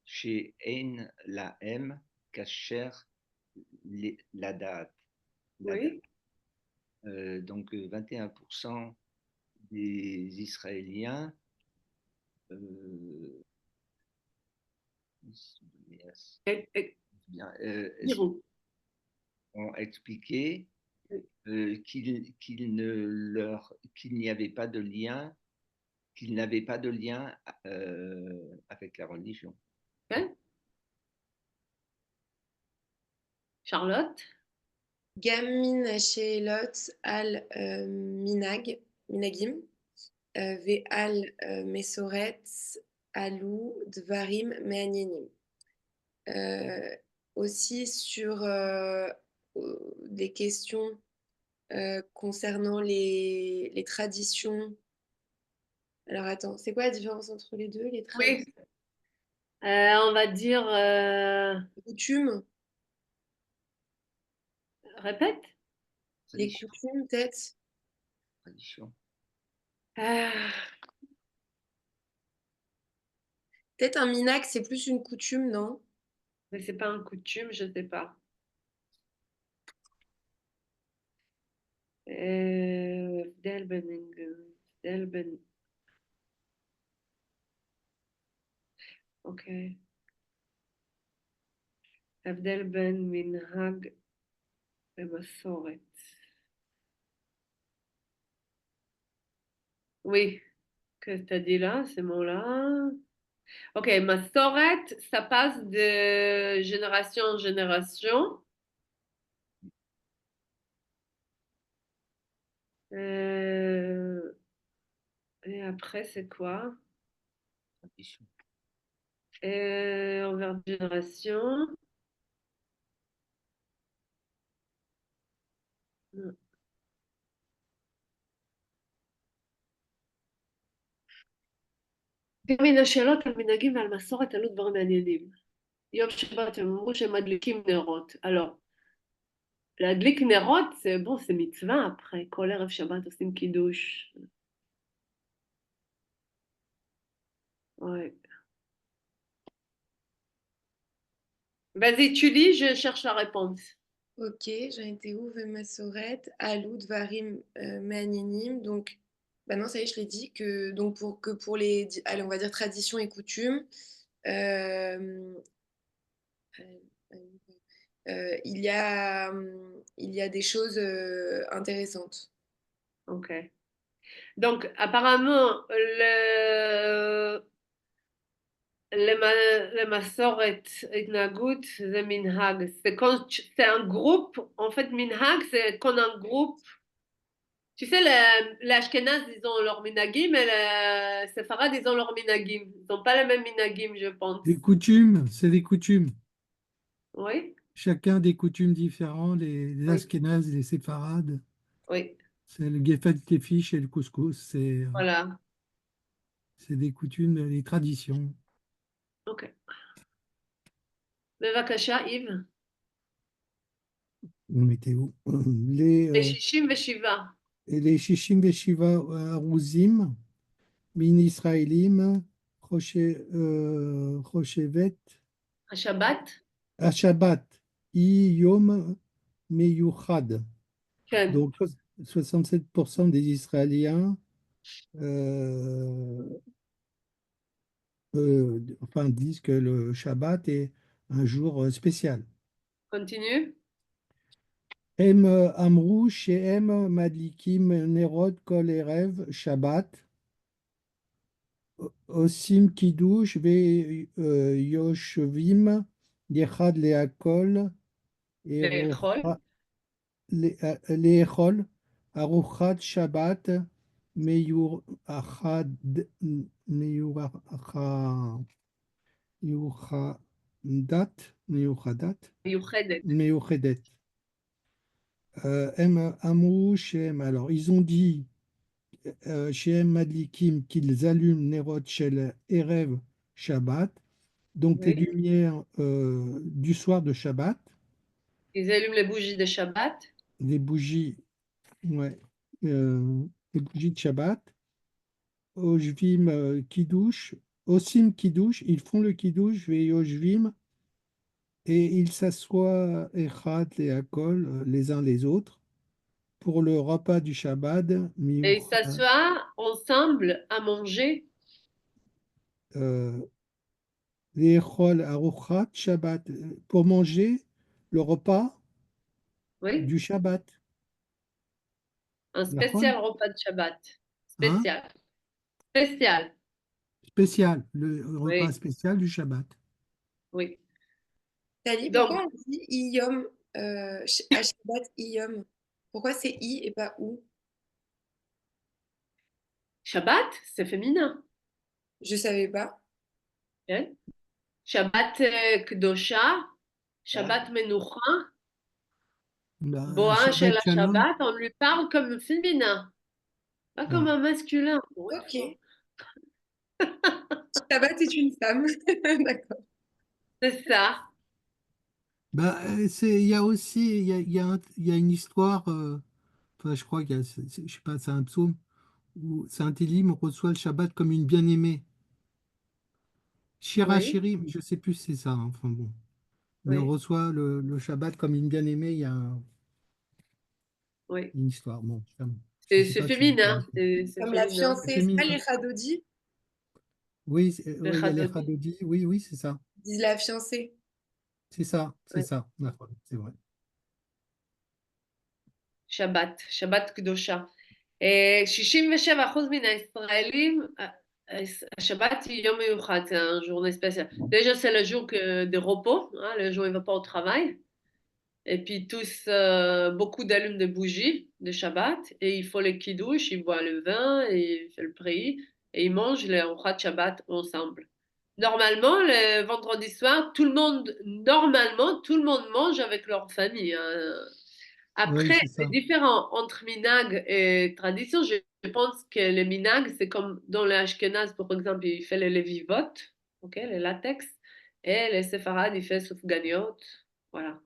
she'en lahem kasher ladat. Oui, Donc 21% des Israéliens bien, Giroud. ont expliqué qu'il n'y avait pas de lien, qu'ils n'avaient pas de lien avec la religion. כן. Charlotte? Gamin Sheelot al Minagim ve'al Mesoret Alou Dvarim Me'anienim. Aussi sur des questions concernant les traditions. Alors attends, c'est quoi la différence entre les deux, les Oui, traditions, on va dire, les coutumes, répète. les Tradition, coutumes peut-être. tradition. Euh, Peut-être un minac, c'est plus une coutume, non? mais c'est pas une coutume, je sais pas. Abdel Ben Abdel Ben. Ok. Abdel Ben Minhag Massoret. Oui, que tu as dit là, ces mots-là. Ok, Massoret, ça passe de génération en génération. Euh, et après, c'est quoi? Tradition. Envers génération. מן השאלות על מנהגים ועל מסורת עלו דברים מעניינים. יום שבת הם אמרו שהם מדליקים נרות. Alors, להדליק נרות, זה bon, c'est מצווה après. כל ערב שבת עושים קידוש. Ouais. Vas-y, tu lis, je cherche la réponse. Ok, j'en étais où? Masoret, Alou, Dvarim, Me'anienim. Donc, bah non, ça y est, je l'ai dit, donc pour les, allez, on va dire traditions et coutumes, euh, il y a des choses intéressantes. Ok. Donc, apparemment, le Masoret Itnagut, c'est Minhag. C'est quand c'est un groupe, en fait, Minhag, c'est quand un groupe. Tu sais, les Ashkénazes, ils ont leur minagim et les Séfarades, ils ont leur minagim. Ils n'ont pas les mêmes minagim, je pense. Les coutumes, c'est des coutumes. Oui, Chacun des coutumes différents, les oui, Ashkénazes, les Séfarades. oui. C'est le geffet tefish et le couscous. Voilà. C'est des coutumes, des traditions. Ok. Bevakasha, Yves. On était où? Les, Beshishim Veshiva. et les Shishim Beshiva Aruzim, Min Israelim, Choshevet, Shabbat. Shabbat, Yom Meyuchad. כן, Donc, 67% des Israéliens enfin, disent que le Shabbat est un jour spécial. continue. הם אמרו שהם מדליקים נרות כל ערב שבת, עושים קידוש ויושבים אחד לאכול לאכול. לאכול ארוחת שבת מיוחד, מיוחדת, מיוחדת. מיוחדת. הם אמרו alors, ils ont dit chez Madlikim qu'ils allument Nerot Shel Erev Shabbat, donc les Oui. lumières du soir de Shabbat, Ils allument les bougies de Shabbat. les bougies, ouais, les bougies de Shabbat, Oshvim Kiddush, Osim Kiddush, ils font le Kiddush, et Oshvim, et ils s'assoient Echad et Akol, les uns les autres, pour le repas du Shabbat, Et ils s'assoient ensemble à manger. L'Echol Aruchat Shabbat, pour manger le repas Oui. du Shabbat. Un D'accord? spécial repas de Shabbat. Hein? Spécial. Spécial. Spécial, le repas Oui. spécial du Shabbat. Oui. Tali, Donc, pourquoi on dit Iyom à Shabbat Iyom? Pourquoi c'est I et pas ou? Shabbat, c'est féminin. Je savais pas. Hein? Shabbat Kdosha, Shabbat Menucha, Bah, Boa Shel Shabbat Shalom, Shabbat, on lui parle comme féminin, pas comme ouais. un masculin. Ok. Shabbat est une femme. D'accord. C'est ça. Bah, il y a aussi il y a une histoire, enfin, je crois qu'il y a, je sais pas, c'est un psaume où Saint Élim reçoit le Shabbat comme une bien-aimée. Shira Oui, Shirim, je sais plus si c'est ça, hein, enfin bon. Mais on oui, reçoit le Shabbat comme une bien-aimée, il y a oui. une histoire. Bon, je sais C'est pas si féminin. C'est Comme la féminin. c'est fiancée, c'est pas féminin. les Chadodi? Oui, Le oui, il y a les Chadodi. Chadodi, oui, oui, c'est ça. Ils disent la fiancée. C'est Oui. ça, c'est vrai. Shabbat, Shabbat קדושה. 67% מן הישראלים, השבת היא יום מיוחד, c'est un journée spéciale. Déjà, c'est le jour de repos, hein, le jour où il ne va pas au travail. Et puis tous, beaucoup d'allument de bougies de Shabbat, et il faut le kiddush, il boit le vin, et il fait le prix, et ils mangent le Aruchat Shabbat ensemble. Normalement, le vendredi soir, normalement, tout le monde mange avec leur famille, hein. Oui, Après, c'est c'est ça. différent entre minag et tradition. Je pense que le minag, c'est comme dans le Ashkenaz, par exemple, il fait les levivot, ok, les latex, et les séfarades, il fait soufganiot. Voilà,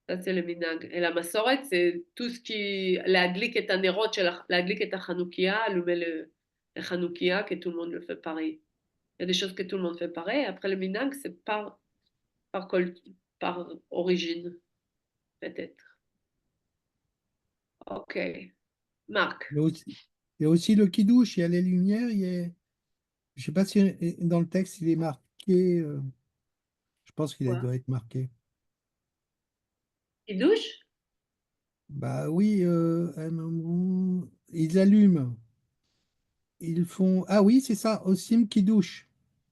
ça c'est le minag. Et la masoret, c'est tout ce qui. La glik et anerot, la glik et chanoukia, allumer le chanoukia, que tout le monde le fait pareil. Il y a des choses que tout le monde fait pareil. Après, le minag, c'est par, par origine, peut-être. Ok. Marc. Il y a aussi le Kiddush, il y a les lumières, je sais pas si dans le texte il est marqué, je pense qu'il Quoi? doit être marqué. Il douche? Bah oui, ils allument, ils font. Ah oui, c'est ça, Osim Kiddush.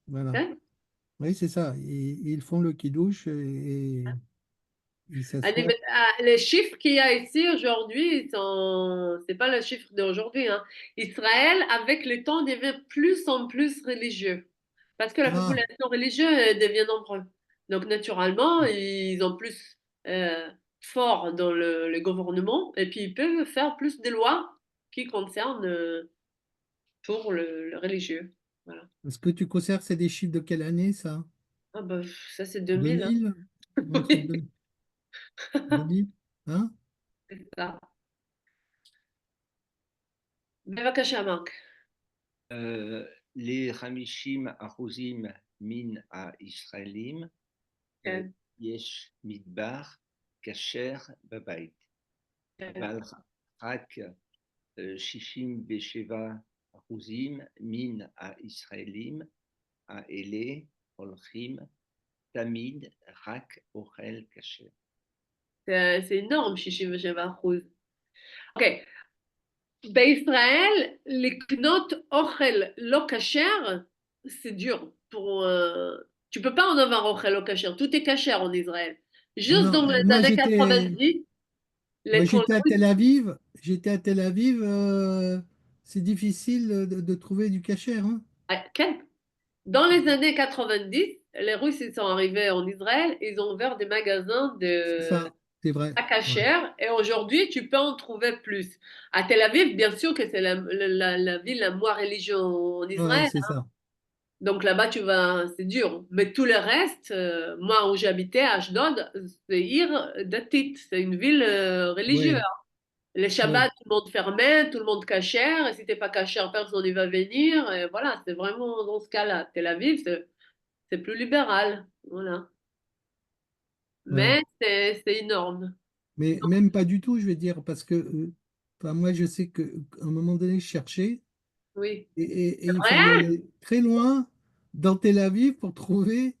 Voilà. Hein? Oui, c'est ça. Ils font le Kiddush et ils s'assoient. Les chiffres qu'il y a ici aujourd'hui, c'est pas le chiffre d'aujourd'hui, hein. Israël, avec le temps, devient plus en plus religieux. Parce que la Ah, population religieuse devient nombreuse. Donc, naturellement, ils ont plus fort dans le gouvernement et puis ils peuvent faire plus de lois qui concernent pour le religieux. Voilà. est-ce que tu conserves, c'est des chiffres de quelle année, ça? Ah bah, ça, c'est 2000, hein. 2000? Entre Oui, 2000? Hein? c'est ça. בבקשה, מרק. Les Hamishim Ahuzim Min à Israélim, כן. yesh midbar kasher babait. אבל רק 67% מן הישראלים האלה הולכים תמיד רק אוכל כשר. C'est énorme, 67%. אוקיי. בישראל, לקנות אוכל לא כשר, c'est dur. Tu peux pas en avoir אוכל לא כשר. Tout est כשר en Israël. Juste Non, dans les moi années j'étais 90, moi, pour j'étais à Tel Aviv. J'étais à Tel Aviv. C'est difficile de trouver du kasher, hein. Dans les années 90, les Russes ils sont arrivés en Israël, ils ont ouvert des magasins C'est de ça, c'est vrai. à Ouais. cachère et aujourd'hui tu peux en trouver plus. À Tel Aviv, bien sûr que c'est la ville la moins religieuse en Ouais, Israël. c'est ça. Donc là-bas, c'est dur. Mais tout le reste, moi où j'habitais, à Ashdod, c'est Ir Datit, c'est une ville religieuse. Ouais, Les ouais, Shabbats, tout le monde fermé, tout le monde cachère, et si t'es pas cachère, personne n'y va venir. Et voilà, c'est vraiment dans ce cas-là. Tel Aviv, c'est plus libéral. Voilà. ouais. Mais c'est énorme. Mais même pas du tout, je vais dire, parce que enfin, moi, je sais qu'à un moment donné, je cherchais Oui. et il fallait Vrai? aller très loin dans Tel Aviv pour trouver.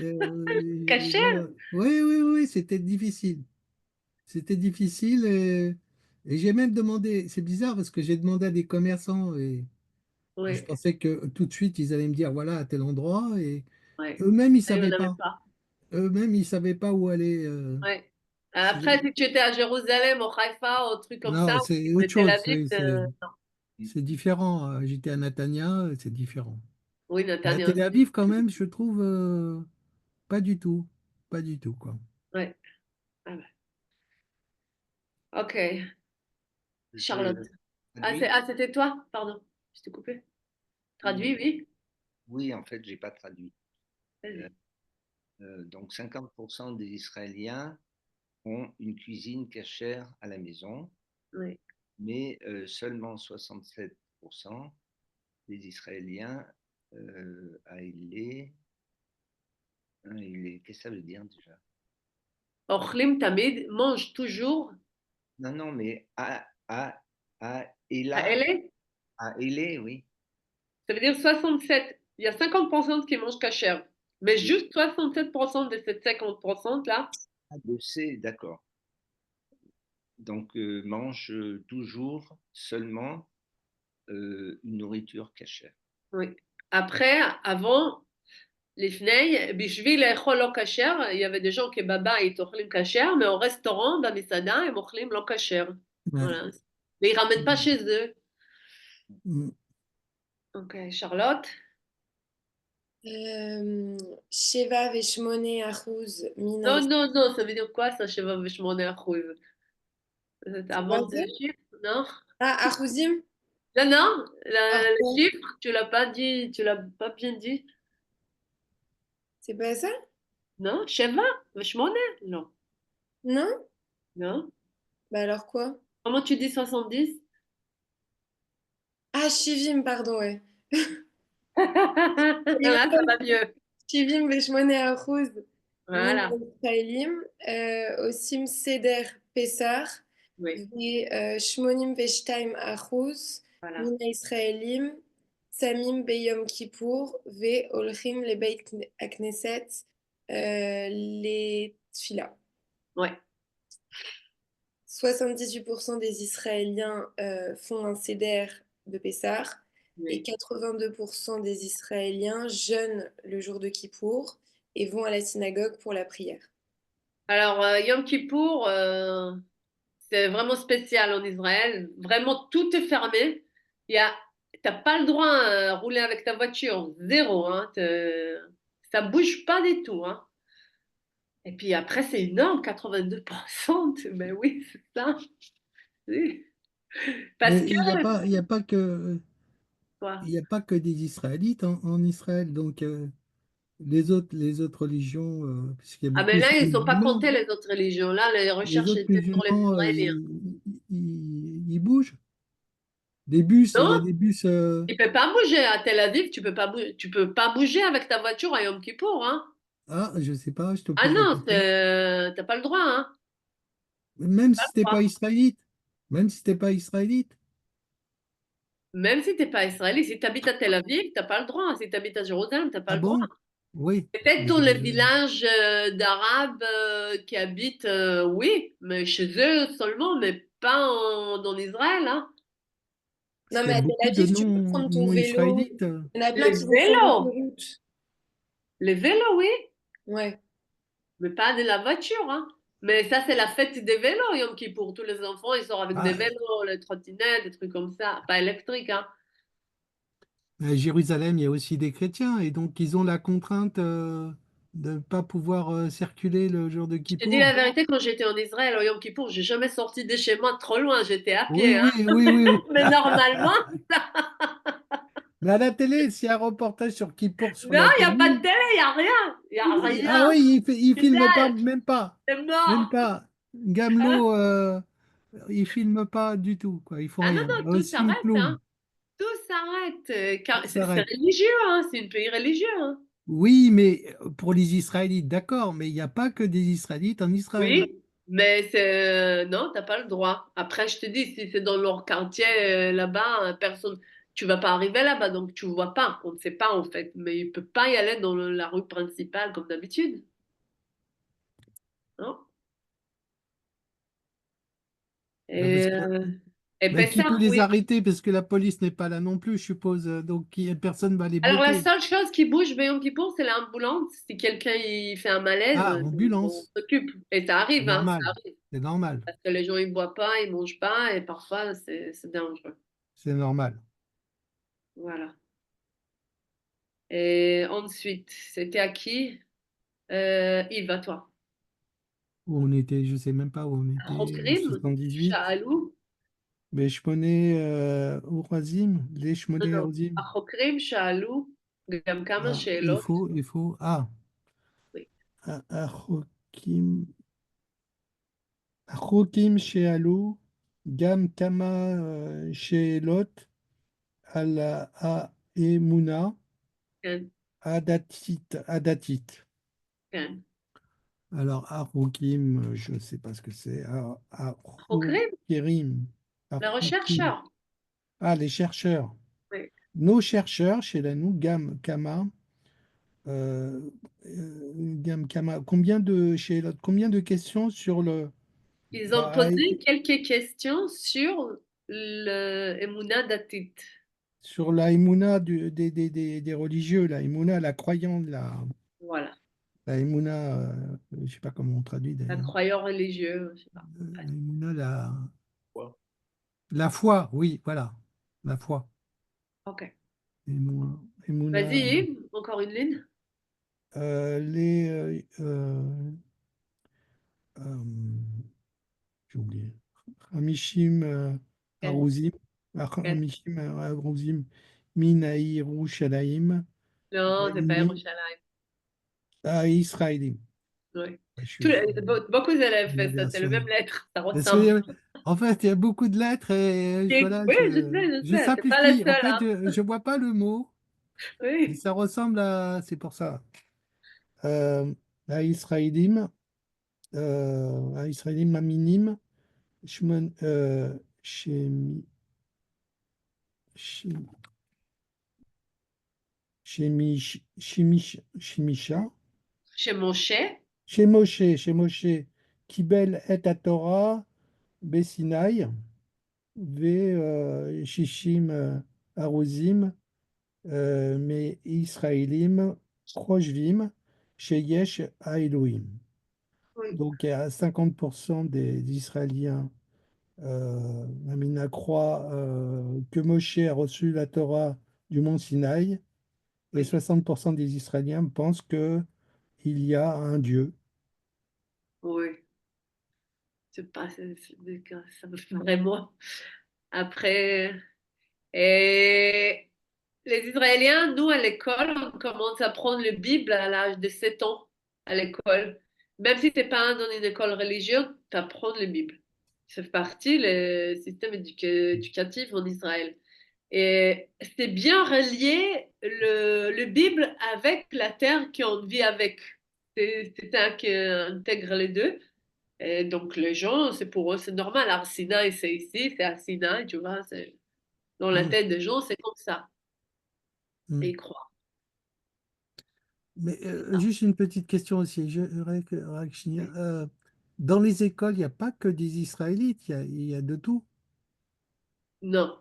Et Cachère? voilà. Oui, oui, oui, c'était difficile. C'était difficile et j'ai même demandé, c'est bizarre parce que j'ai demandé à des commerçants et je Oui. pensais que tout de suite ils allaient me dire voilà à tel endroit et Oui. eux-mêmes ils Il n'y savaient en avait pas. pas. Eux-mêmes ils savaient pas où aller. Oui. Après, C'est- si tu étais à Jérusalem, au Haïfa, au truc comme ça, Non, ou si c'est tu autre étais Tel chose. Aviv, C'est différent. J'étais à Natania, c'est différent. oui, Mais à Netanya Tel aussi. Aviv quand même, je trouve pas du tout, pas du tout quoi. Oui. Ah ouais. Ok. Je Charlotte. traduis? C'était toi? Pardon, je t'ai coupé. Traduit, Oui, oui. oui, en fait, j'ai pas traduit. Euh, Vas-y. donc 50% des Israéliens ont une cuisine cachère à la maison, Oui. mais seulement 67% des Israéliens qu'est-ce que ça veut dire déjà? Ochlim Tamid mange toujours Non, non, mais à à Ela, Elé. à Elé, oui. Ça veut dire 67. Il y a 50% qui mangent cachère. Mais Oui. juste 67% de ces 50% là, Je sais, d'accord. Donc, mange toujours seulement une nourriture cachère. oui. Après, avant, les fnei, bishvil echol lo kasher, il y avait des gens qui baba ils ochlim kasher, mais au restaurant, bamisada, ils ochlim lo kasher. Ouais. Voilà. Mais ils ramènent pas chez eux. Mm. Ok, Charlotte. שבע ושמונה אחוז מן Non, הישראלים. non, non, ça veut dire quoi ça, Sheva Veshmone Achouv? C'est C'est pas avant ça? deux chiffres, non? Ah, אחוזים? Non, non, le Parfait. chiffre, tu l'as pas dit, tu l'as pas bien dit. C'est pas ça? Non, Sheva Veshmone? Non, Non? non. Bah alors quoi? Comment tu dis 70? Ah, Shivim, pardon, ouais. Là, ça va mieux. Shivim ושמונה אחוז מן Voilà, הישראלים עושים סדר פסח, oui, ו-82% voilà. מן הישראלים צמים ביום כיפור והולכים לבית הכנסת לתפילה. Ouais, 78% des Israéliens font un seder de Pessah et oui. 82% des Israéliens jeûnent le jour de Kippour et vont à la synagogue pour la prière. Alors, Yom Kippour, c'est vraiment spécial en Israël. Vraiment, tout est fermé. T'as pas le droit à rouler avec ta voiture. Zéro, hein. Ça bouge pas du tout, hein. Et puis après, c'est énorme, 82%. Ben oui, c'est ça. Oui. Parce Mais que, il y a pas que, quoi. il y a pas que des Israélites en Israël, donc les autres religions, puisqu'il y a Ah, mais beaucoup là, aussi de ils sont pas musulmans, comptés, les autres religions. Là, les les recherches autres étaient sur les musulmans, Israéliens. ils bougent. Des bus, il y a Non? des bus. Tu peux pas bouger à Tel Aviv. Tu peux pas bouger avec ta voiture à Yom Kippour, hein. Ah, je sais pas, je te Ah pose la non, question. t'as pas le droit, hein? Même si t'es Pas le pas droit. israélite, même si t'es pas israélite. Même si t'es pas israélien, si tu habites à Tel Aviv, t'as pas le droit. Si tu habites à Jérusalem, t'as pas Ah le droit. bon? Oui. Peut-être Mais dans les villages d'Arabes qui habitent, oui, mais chez eux seulement, mais pas dans Israël, hein. parce Non, qu'il mais y a à Tel beaucoup de Aviv, tu peux prendre ton vélo. non-israélites. Il y en a plein Les qui vont sur vélos, l'autoroute. les vélos, oui, Ouais. mais pas de la voiture, hein. Mais ça, c'est la fête des vélos, Yom Kippour. Tous les enfants, ils sortent avec des Ah, vélos, les trottinettes, des trucs comme ça. Pas électriques, hein. à Jérusalem, il y a aussi des chrétiens et donc ils ont la contrainte de ne pas pouvoir circuler le jour de Je te dis la Kippour. vérité, quand j'étais en Israël, au Yom Kippour, j'ai jamais sorti de chez moi trop loin. J'étais à Oui, pied, hein. oui, oui, oui, oui. Mais normalement, Mais à la télé, s'il y a un reportage sur Kippour sur non, la il n'y a pas de télé, télé, il n'y a rien. Il n'y a ah rien. oui, il Tu filme pas, sais, même pas, c'est même mort. pas. Hein? Gamelot, il filme pas du tout, quoi. Ils font Ah non, rien. non, tout Aussi s'arrête, Ploum, hein. Tout s'arrête. tout C'est s'arrête. religieux, hein. C'est un pays religieux, hein. Oui, mais pour les Israélites, d'accord, mais il n'y a pas que des Israélites en Israël. Oui, mais non, t'as pas le droit. Après, je te dis, si c'est dans leur quartier là-bas, personne, tu vas pas arriver là-bas, donc tu vois pas. On ne sait pas en fait, mais il peut pas y aller dans la rue principale comme d'habitude, non? Parce Et, que, et bah, qui peut Pessah, les oui. arrêter? Parce que la police n'est pas là non plus, je suppose. Donc, personne va les Alors la bloquer. seule chose qui bouge Yom Kippour, c'est l'ambulance. Si quelqu'un il fait un malaise, Ah, on ambulance, s'occupe. Et ça c'est arrive, hein, ça normal. arrive. C'est normal. Parce que les gens ils boivent pas, ils mangent pas, et parfois c'est dangereux. C'est normal. Voilà. Et ensuite, c'était à qui? Yves, à toi. Où on était, je sais même pas où on était, en Chokrim, 78. Sha'alou, Mais je connais Orazim, les non, Shmoné non, Orazim. Chokrim, Sha'alou, גם כמה Ah, שאלות. Ah, Oui. Achokim, Achokim Shealou, Gam Kama Sheelot, Ala Aemuna, כן, Adatit. כן. Alors, Achokim, je ne sais pas ce que c'est. חוקרים, Achokirim, Achokim. לrechercheur. Ah, les chercheurs. Oui. Nos chercheurs, chez la nous, Gam Kama, euh, Gam Kama, combien de questions sur le Ils ont Bahaï, posé quelques questions sur le Emouna Datit. sur la Emouna des religieux, la Emouna, la croyante, Voilà. la Emouna, je ne sais pas comment on traduit Un d'ailleurs. croyant religieux, je sais pas. La Emouna, Quoi. la foi, oui, voilà, la foi. Ok. Emouna, Emouna, Vas-y, Yves, encore une ligne. les, euh, j'ai oublié. Hamishim כן, Aruzim, כן. Hamishim Aruzim, Minaï Yerushalayim, Non, c'est pas Ve'ini Yerushalayim. Israélim. Oui. Ouais, je suis fou. Beaucoup d'élèves La font ça, c'est le version. même lettre, ça Parce ressemble. que, en fait, il y a beaucoup de lettres et voilà, Oui, je je sais, c'est pas la simplifie. En seule, fait, hein. je vois pas le mot et Oui. ça ressemble à. C'est pour ça. Euh, à Israélim, Aminim, Shmon, Shem- Shimisha, Chez Moshe, chez Moshe, Kibel et Torah, Besinaï, Ve Shishim Aruzim, mais Israélim, Proshvim, chez Yesh à Elohim. oui, Donc, il y a 50% des Israéliens, Amina croit que Moshe a reçu la Torah du mont Sinaï, et oui, 60% des Israéliens pensent que il y a un Dieu. oui. C'est pas, ça me fait vraiment. Après, et les Israéliens, nous, à l'école, on commence à prendre la Bible à l'âge de 7 ans à l'école. Même si tu n'es pas dans une école religieuse, tu apprends la Bible. Ça fait partie du système éducatif en Israël. Et c'est bien relié le Bible avec la terre qu'on vit avec. C'est ça qui intègre les deux. Et donc, les gens, c'est pour eux, c'est normal. Alors, Sinaï, c'est ici, c'est à Sinaï, tu vois. Dans la Mm, tête des gens, c'est comme ça. Et mm. ils croient. Mais C'est ça. juste une petite question aussi. Rakshnia, dans les écoles, il n'y a pas que des Israélites, il y a de tout. Non,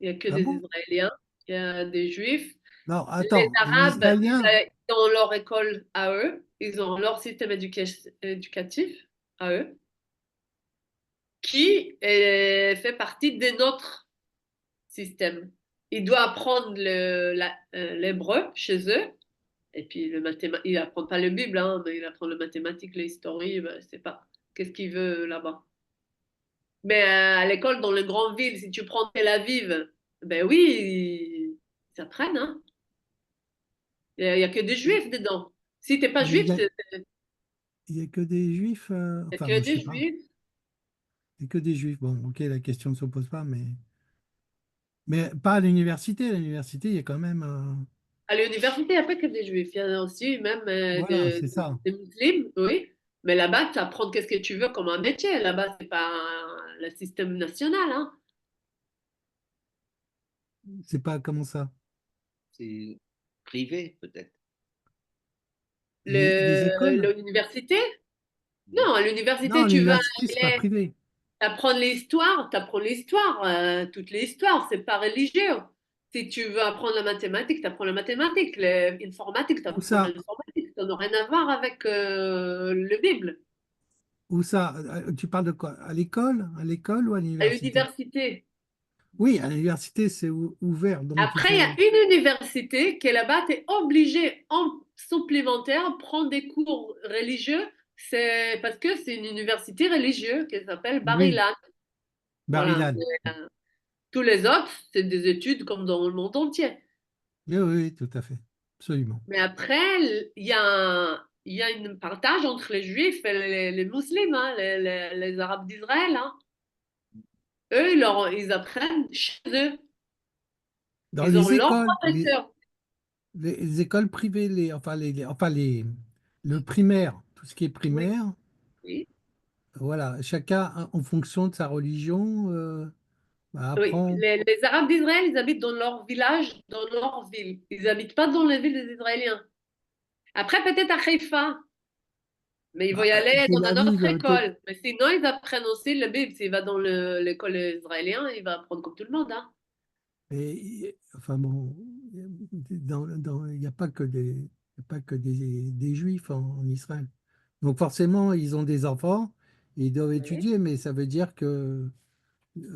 il n'y a que Ah des bon? Israéliens, il y a des Juifs. Non, Les attends, les Arabes, Israéliens, ils ont leur école à eux, ils ont leur système éducatif à eux, qui fait partie de notre système. Ils doivent apprendre l'hébreu chez eux, et puis ils n'apprennent pas la Bible, hein, mais ils apprennent le mathématique, l'histoire, ben, je sais pas. Qu'est-ce qu'il veut là-bas? Mais à l'école, dans les grandes villes, si tu prends Tel Aviv, ben oui, ils apprennent, hein. Il y a que des juifs dedans. Si t'es pas mais juif, il y a que des juifs, il y a enfin, que moi, je des sais pas. juifs. Il y a que des juifs. Bon, ok, la question ne se pose pas, mais pas à l'université. À l'université, il y a quand même. À l'université, il n'y a pas que des juifs. Il y en a aussi même Voilà, c'est ça. des musulmans, oui. Mais là-bas, tu apprends qu'est-ce que tu veux comme un métier. Là-bas, c'est pas le système national, hein. C'est pas comment ça. C'est privé, peut-être. Les écoles? L'université? Oui. Non, à Non, l'université, tu vas l'université, c'est pas aller privé. apprendre l'histoire, tu apprends l'histoire, toutes les histoires, c'est pas religieux. Si tu veux apprendre la mathématique, tu apprends la mathématique. L'informatique, tu Où apprends ça? l'informatique. Ça n'a rien à voir avec le Bible. Où ça? Tu parles de quoi? À l'école? À l'école ou à À l'université? l'université. Oui, à l'université, c'est ouvert. Donc, il Après, il y a faut. une université qui est là-bas, tu es obligé en supplémentaire prendre des cours religieux. C'est parce que c'est une université religieuse qui s'appelle Oui, Bar-Ilan. Voilà. Barilan. Tous les autres, c'est des études comme dans le monde entier. Oui, oui, oui, tout à fait. Absolument. Mais après, il y a un partage entre les juifs et les musulmans, hein, les Arabes d'Israël, hein. Eux, ils apprennent chez eux. Dans Ils ont les leurs écoles, professeurs. les écoles privées, le primaire, tout ce qui est Oui, primaire, oui. voilà, chacun en fonction de sa religion Oui. apprend. Les Arabes d'Israël, ils habitent dans leur village, dans leur ville. Ils n'habitent pas dans les villes des Israéliens. Après, peut-être à Haïfa, mais ils vont y aller dans Tel une autre Aviv, peut-être. école. Mais sinon, ils apprennent aussi le Bible. S'il va dans l'école israélienne, il va apprendre comme tout le monde, hein. Enfin bon, il n'y a pas que des Juifs en Israël. Donc forcément, ils ont des enfants, et ils doivent Oui. étudier, mais ça veut dire que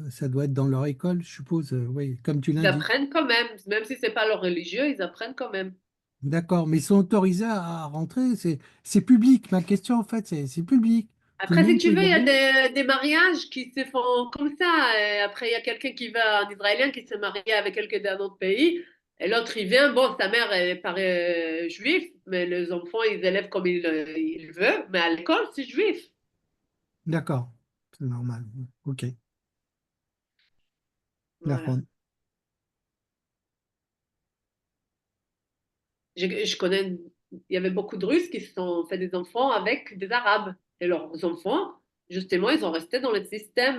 ça doit être dans leur école, je suppose. Oui, comme tu Ils l'indiques. apprennent quand même. Même si c'est pas leur religieux, ils apprennent quand même. D'accord, mais ils sont autorisés à rentrer. C'est public. Ma question, en fait, c'est public. Tout le Après, si monde tu peut veux, y il y aller. a des mariages qui se font comme ça. Et après, il y a quelqu'un qui va, un Israélien qui se marie avec quelqu'un d'un autre pays. Et l'autre, il vient. Bon, sa mère, elle paraît juive, mais les enfants, ils élèvent comme ils veulent. Mais à l'école, c'est juif. D'accord, c'est normal. Ok, Voilà. d'accord. Je connais, il y avait beaucoup de Russes qui se sont fait des enfants avec des Arabes. Et leurs enfants, justement, ils ont resté dans le système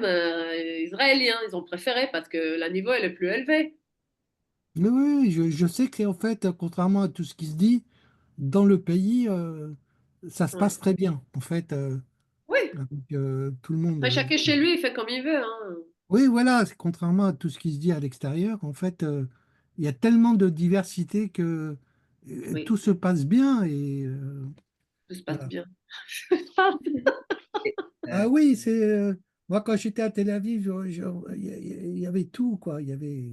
israélien. Ils ont préféré parce que le niveau, elle est plus élevé. Mais oui, je sais qu'en fait, contrairement à tout ce qui se dit, dans le pays, ça se Ouais. passe très bien. En fait, Oui. avec tout le monde. Après, chacun chez lui, il fait comme il veut, hein. Oui, voilà, contrairement à tout ce qui se dit à l'extérieur, en fait, il y a tellement de diversité que Oui, tout se passe bien et tout se passe voilà. bien. Et, Ah oui, moi quand j'étais à Tel Aviv, il y avait tout quoi. Il y avait.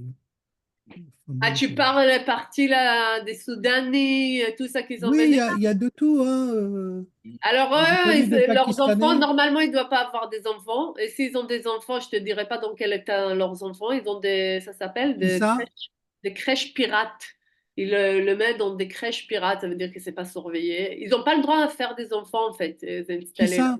Enfin, Ah, bon, tu parles la partie là des Soudanais, tout ça qu'ils ont oui, mené. il y a de tout, hein. Alors J'ai eux, connu des leurs enfants, Pakistanais, normalement, ils ne doivent pas avoir des enfants. Et s'ils ont des enfants, je te dirai pas dans quel état leurs enfants. Ils ont ça s'appelle qui ça? des crèches pirates. Ils le mettent dans des crèches pirates, ça veut dire que c'est pas surveillé. Ils n'ont pas le droit à faire des enfants, en fait, Qui installés là. ça?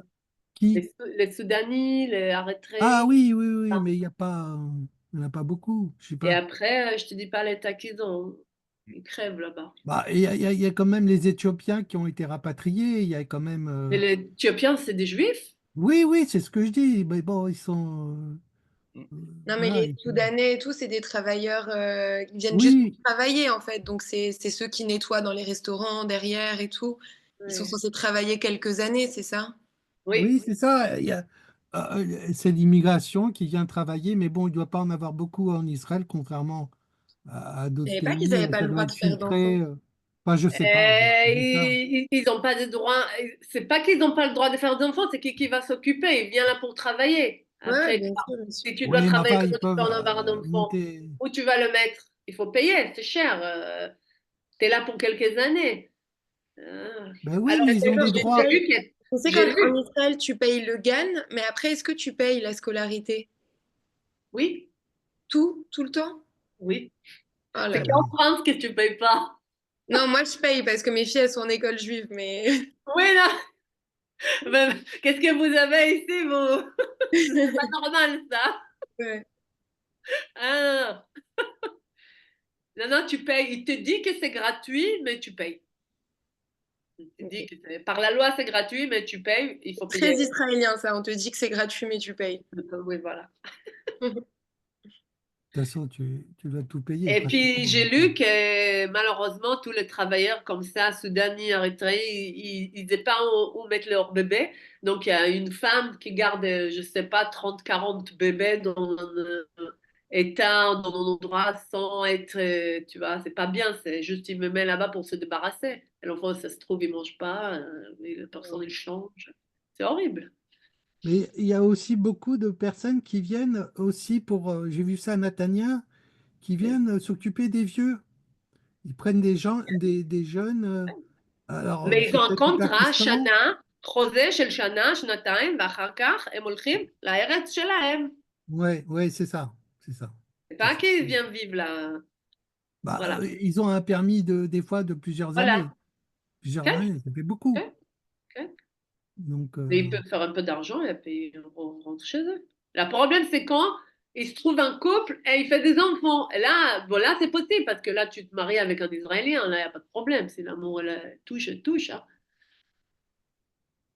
Qui? Les Soudanais, les Ah Érythréens. oui, oui, oui, mais il n'y en a pas beaucoup. Je sais Et pas. après, je te dis pas l'état qu'ils ont. Ils crèvent là-bas. Bah, il y a quand même les Éthiopiens qui ont été rapatriés. Il y a quand même. Mais les Éthiopiens, c'est des Juifs? Oui, oui, c'est ce que je dis. Mais bon, ils sont. Non, mais Voilà. les Soudanais et tout, c'est des travailleurs, ils viennent juste pour Oui, travailler en fait. Donc c'est ceux qui nettoient dans les restaurants derrière et tout. Ils sont Oui. censés travailler quelques années, c'est ça? Oui. oui, c'est ça. C'est l'immigration qui vient travailler, mais bon, il ne doit pas en avoir beaucoup en Israël, contrairement à Je d'autres savais pas qu'ils pays. n'avaient pas Ça le doit droit de être faire d'enfants. filtré. Enfin, je sais pas. Je dis ça. Ils n'ont pas de droit. C'est pas qu'ils n'ont pas le droit de faire d'enfants, c'est qui va s'occuper. Il vient là pour travailler. Ouais, ouais, Après, bien sûr, bien sûr. si tu dois Oui, mais travailler, enfin, ils comment tu peux peuvent en avoir d'enfants? monter. Où tu vas le mettre? Il faut payer, c'est cher. Tu es là pour quelques années. Ben oui, Alors, mais ils ont D'accord, des tu j'ai droits. lu que Je sais j'ai qu'en lu, Israël, tu payes le GAN, mais après, est-ce que tu payes la scolarité? oui, Tout le temps? oui. Oh C'est là là. qu'en France que tu payes pas. Non, moi je paye parce que mes filles elles sont en école juive, mais Oui, là. Qu'est-ce que vous avez ici, vous? C'est pas normal, ça. ouais. Ah, non, non, tu payes. Il te dit que c'est gratuit, mais tu payes. Il te dit Ok. que par la loi, c'est gratuit, mais tu payes. Il faut Très payer. israélien ça, on te dit que c'est gratuit mais tu payes. Oui, voilà. De toute façon, tu dois tout payer Et puis, pratiquement. j'ai lu que malheureusement, tous les travailleurs comme ça, Soudanais, Érythréens, ils n'aient pas où mettre leur bébé. Donc, il y a une femme qui garde, je sais pas, 30, 40 bébés dans un état, dans un endroit sans être, tu vois, c'est pas bien. C'est juste, il me met là-bas pour se débarrasser. Et l'enfant, ça se trouve, il mange pas, et la personne, il change. C'est horrible. Mais il y a aussi beaucoup de personnes qui viennent aussi pour, j'ai vu ça à Natania, qui viennent s'occuper des vieux. Ils prennent des gens, des jeunes. Alors, Mais ils c'est ont un peut-être du contrat Pakistan. שנה, חוזה של שנה, שנתיים, ואחר כך הם הולכים לארץ שלהם. Ouais, ouais, c'est ça. C'est ça. C'est C'est pas ça. qu'ils viennent vivre là. Bah, Voilà. ils ont un permis des fois de plusieurs Voilà. années. Plusieurs Ok, années, ça fait beaucoup. ok, ok. Donc, Mais ils peuvent faire un peu d'argent et puis ils rentrent chez eux. Le problème, c'est quand il se trouve un couple et il fait des enfants. Et là, bon, là, c'est possible parce que là, tu te maries avec un Israélien. Là, il n'y a pas de problème. Si l'amour là, touche, touche. Hein.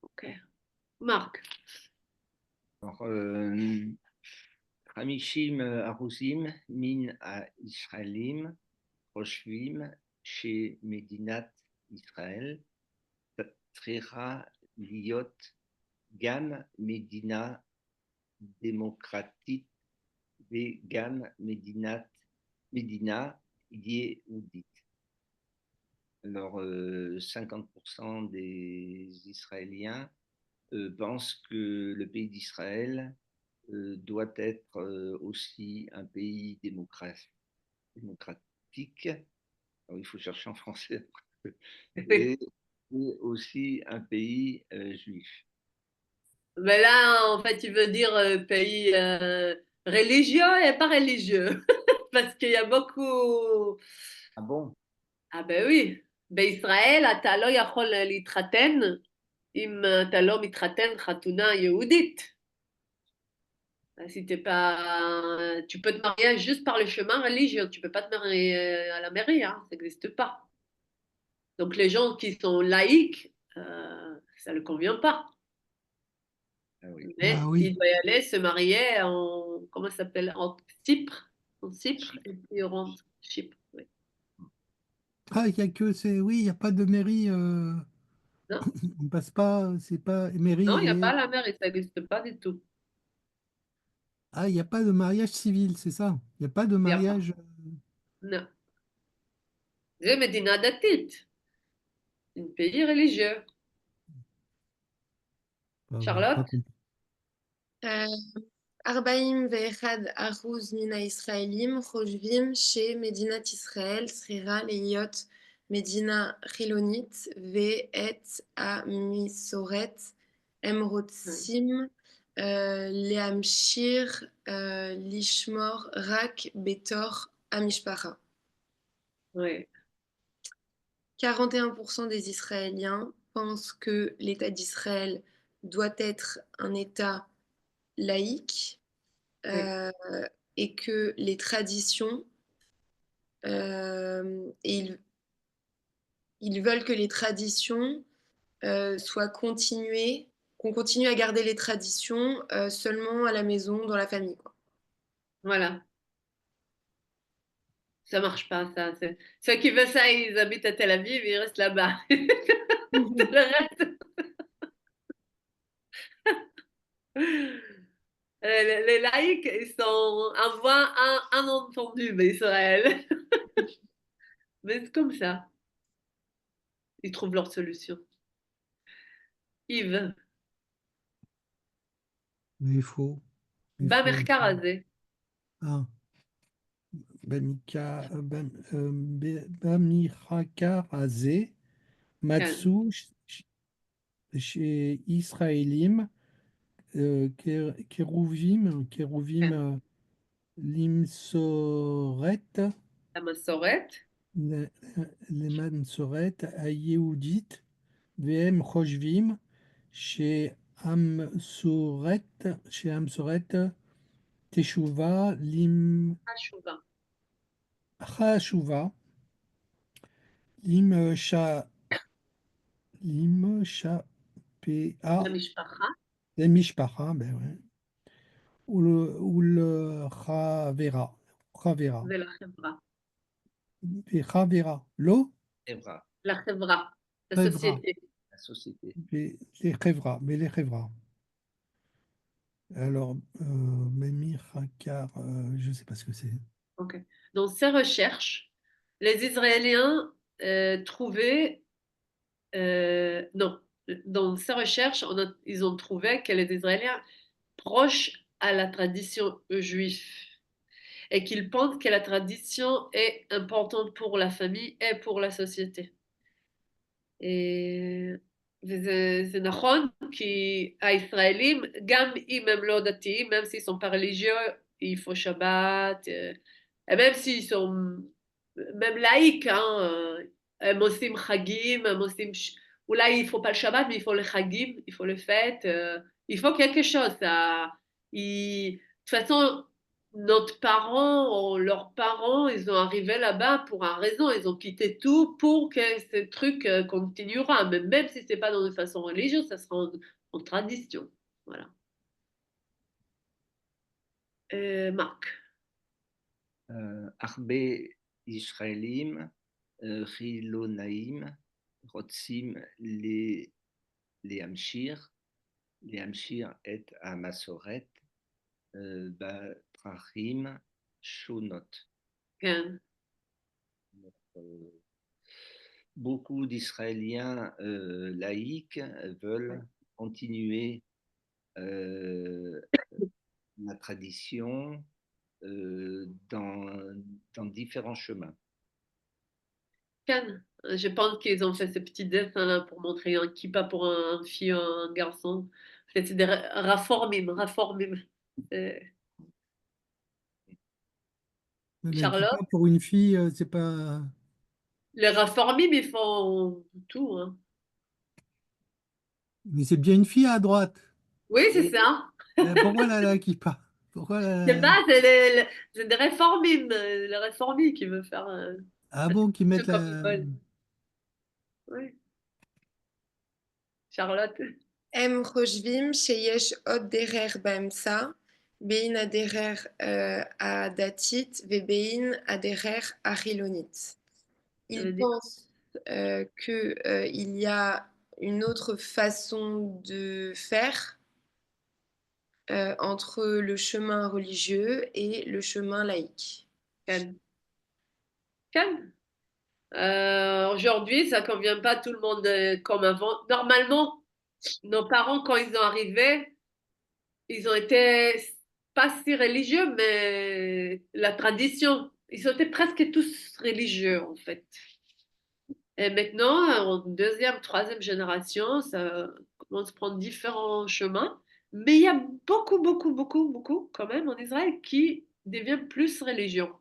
Ok. Marc. Alors, Hamishim Arusim, Min à Israëlim, Roshvim, chez Medinat Israël, Trira Liot, Gam Medina démocratique, Gam Medina Yehudit. Alors, 50% des Israéliens pensent que le pays d'Israël doit être aussi un pays démocratique. Alors, il faut chercher en français. Et, et aussi un pays juif. Mais là, en fait, il veut dire pays religieux et pas religieux. Parce qu'il y a beaucoup. Ah bon? Ah ben oui. בישראל אתה לא יכול להתחתן אם אתה לא מתחתן חתונה יהודית. Si t'es pas, tu peux te marier juste par le chemin religieux. Tu peux pas te marier à la mairie, hein. Ça n'existe pas. Donc les gens qui sont laïcs, ça ne convient pas. Ah oui. ah Mais oui. il doit y aller se marier en, comment ça s'appelle, en Cypre. En Cypre, et puis il rentre. Chypre, oui. Ah, il y a que c'est. Oui, il n'y a pas de mairie. Non, On passe pas. C'est pas non, mairie il n'y a pas et. la mairie, ça n'existe pas du tout. Ah, il n'y a pas de mariage civil, c'est ça. Il n'y a pas de Il n'y a pas. mariage. Non. C'est Medina Datit, un pays religieux. Pas Charlotte? compris. Euh, 41% mina Israélim חושבים שמדינת ישראל צריכה להיות מדינה חילונית ואת המסורת הם רוצים להמשיך לשמור רק בתוך המשפחה. Oui, 41% des Israéliens pensent que l'État d'Israël doit être un État laïque oui, et que les traditions Et ils veulent que les traditions soient continuées, qu'on continue à garder les traditions seulement à la maison, dans la famille, quoi. Voilà. Ça marche pas, ça. Ceux qui veulent ça, ils habitent à Tel Aviv, ils restent là-bas. Tout le reste. Les laïcs, ils sont un voix, un entendu, Israël. Mais c'est comme ça. Ils trouvent leur solution. Yves, Mais il faut. Bamerkar Azé. Ah, Bamichakar Azé, Matsu, chez Israélim, Kérouvim, Limsoret, La Massoret. Leman Soret, Ayehoudit, VM Choshvim, chez Amsoret, Teshuva, Lim Hashuva. Chashuva, Lim Sha, La PA, Mishpacha. les Mishpacha, ben ouais, ou le Chavera, La Chevra. et Chavera, l'eau, Evra, La Chevra. La Chevra, société. la société. les Chevra, mais les Chevra. Alors, Memir Hakar, je ne sais pas ce que c'est. Ok. Dans ces recherches, les Israéliens trouvaient. Non. Dans ces recherches, ils ont trouvé que les Israéliens proches à la tradition juive et qu'ils pensent que la tradition est importante pour la famille et pour la société. וזה נכון, כי הישראלים, גם אם הם לא דתיים, même s'ils sont pas religieux, il faut Shabbat, et même s'ils sont même laïcs, hein, הם עושים חגים, הם עושים, אולי il faut pas le Shabbat, mais il faut le חגים, il faut le fête, il faut quelque chose. Ça, de toute façon, notre parent, leurs parents, ils ont arrivé là-bas pour une raison. Ils ont quitté tout pour que ce truc continuera. Mais même si c'est pas dans une façon religieuse, ça sera en tradition. Voilà. Marc. הרבה ישראלים חילונאים רוצים להמשיך את המסורת בדרכים שונות. כן. Beaucoup d'Israéliens laïcs veulent continuer la tradition dans différents chemins. כן. Je pense qu'ils ont fait ce petit dessin-là pour montrer un kippa pour un fille, un garçon. C'est des raformim. Mais Charlotte. pour une fille, c'est pas. Les raformim, ils font tout. Hein. Mais c'est bien une fille à droite. Oui, c'est ça. Pourquoi la kippa? Pourquoi Je sais pas, c'est des réformistes, le réformiste qui veut faire Ah bon, qui mettent comme ils la. veulent. Oui. Charlotte. הם חושבים שיש עוד דרך באמצע, בין הדרך הדתית ובין הדרך החילונית. Ils pensent qu'il y a une autre façon de faire entre le chemin religieux et le chemin laïque. Calme. Calme. Aujourd'hui, ça convient pas à tout le monde comme avant. Normalement, nos parents, quand ils ont arrivé, ils ont été pas si religieux, mais la tradition. Ils étaient presque tous religieux, en fait. Et maintenant, en deuxième, troisième génération, ça commence à prendre différents chemins. Mais il y a beaucoup, quand même, en Israël, qui devient plus religion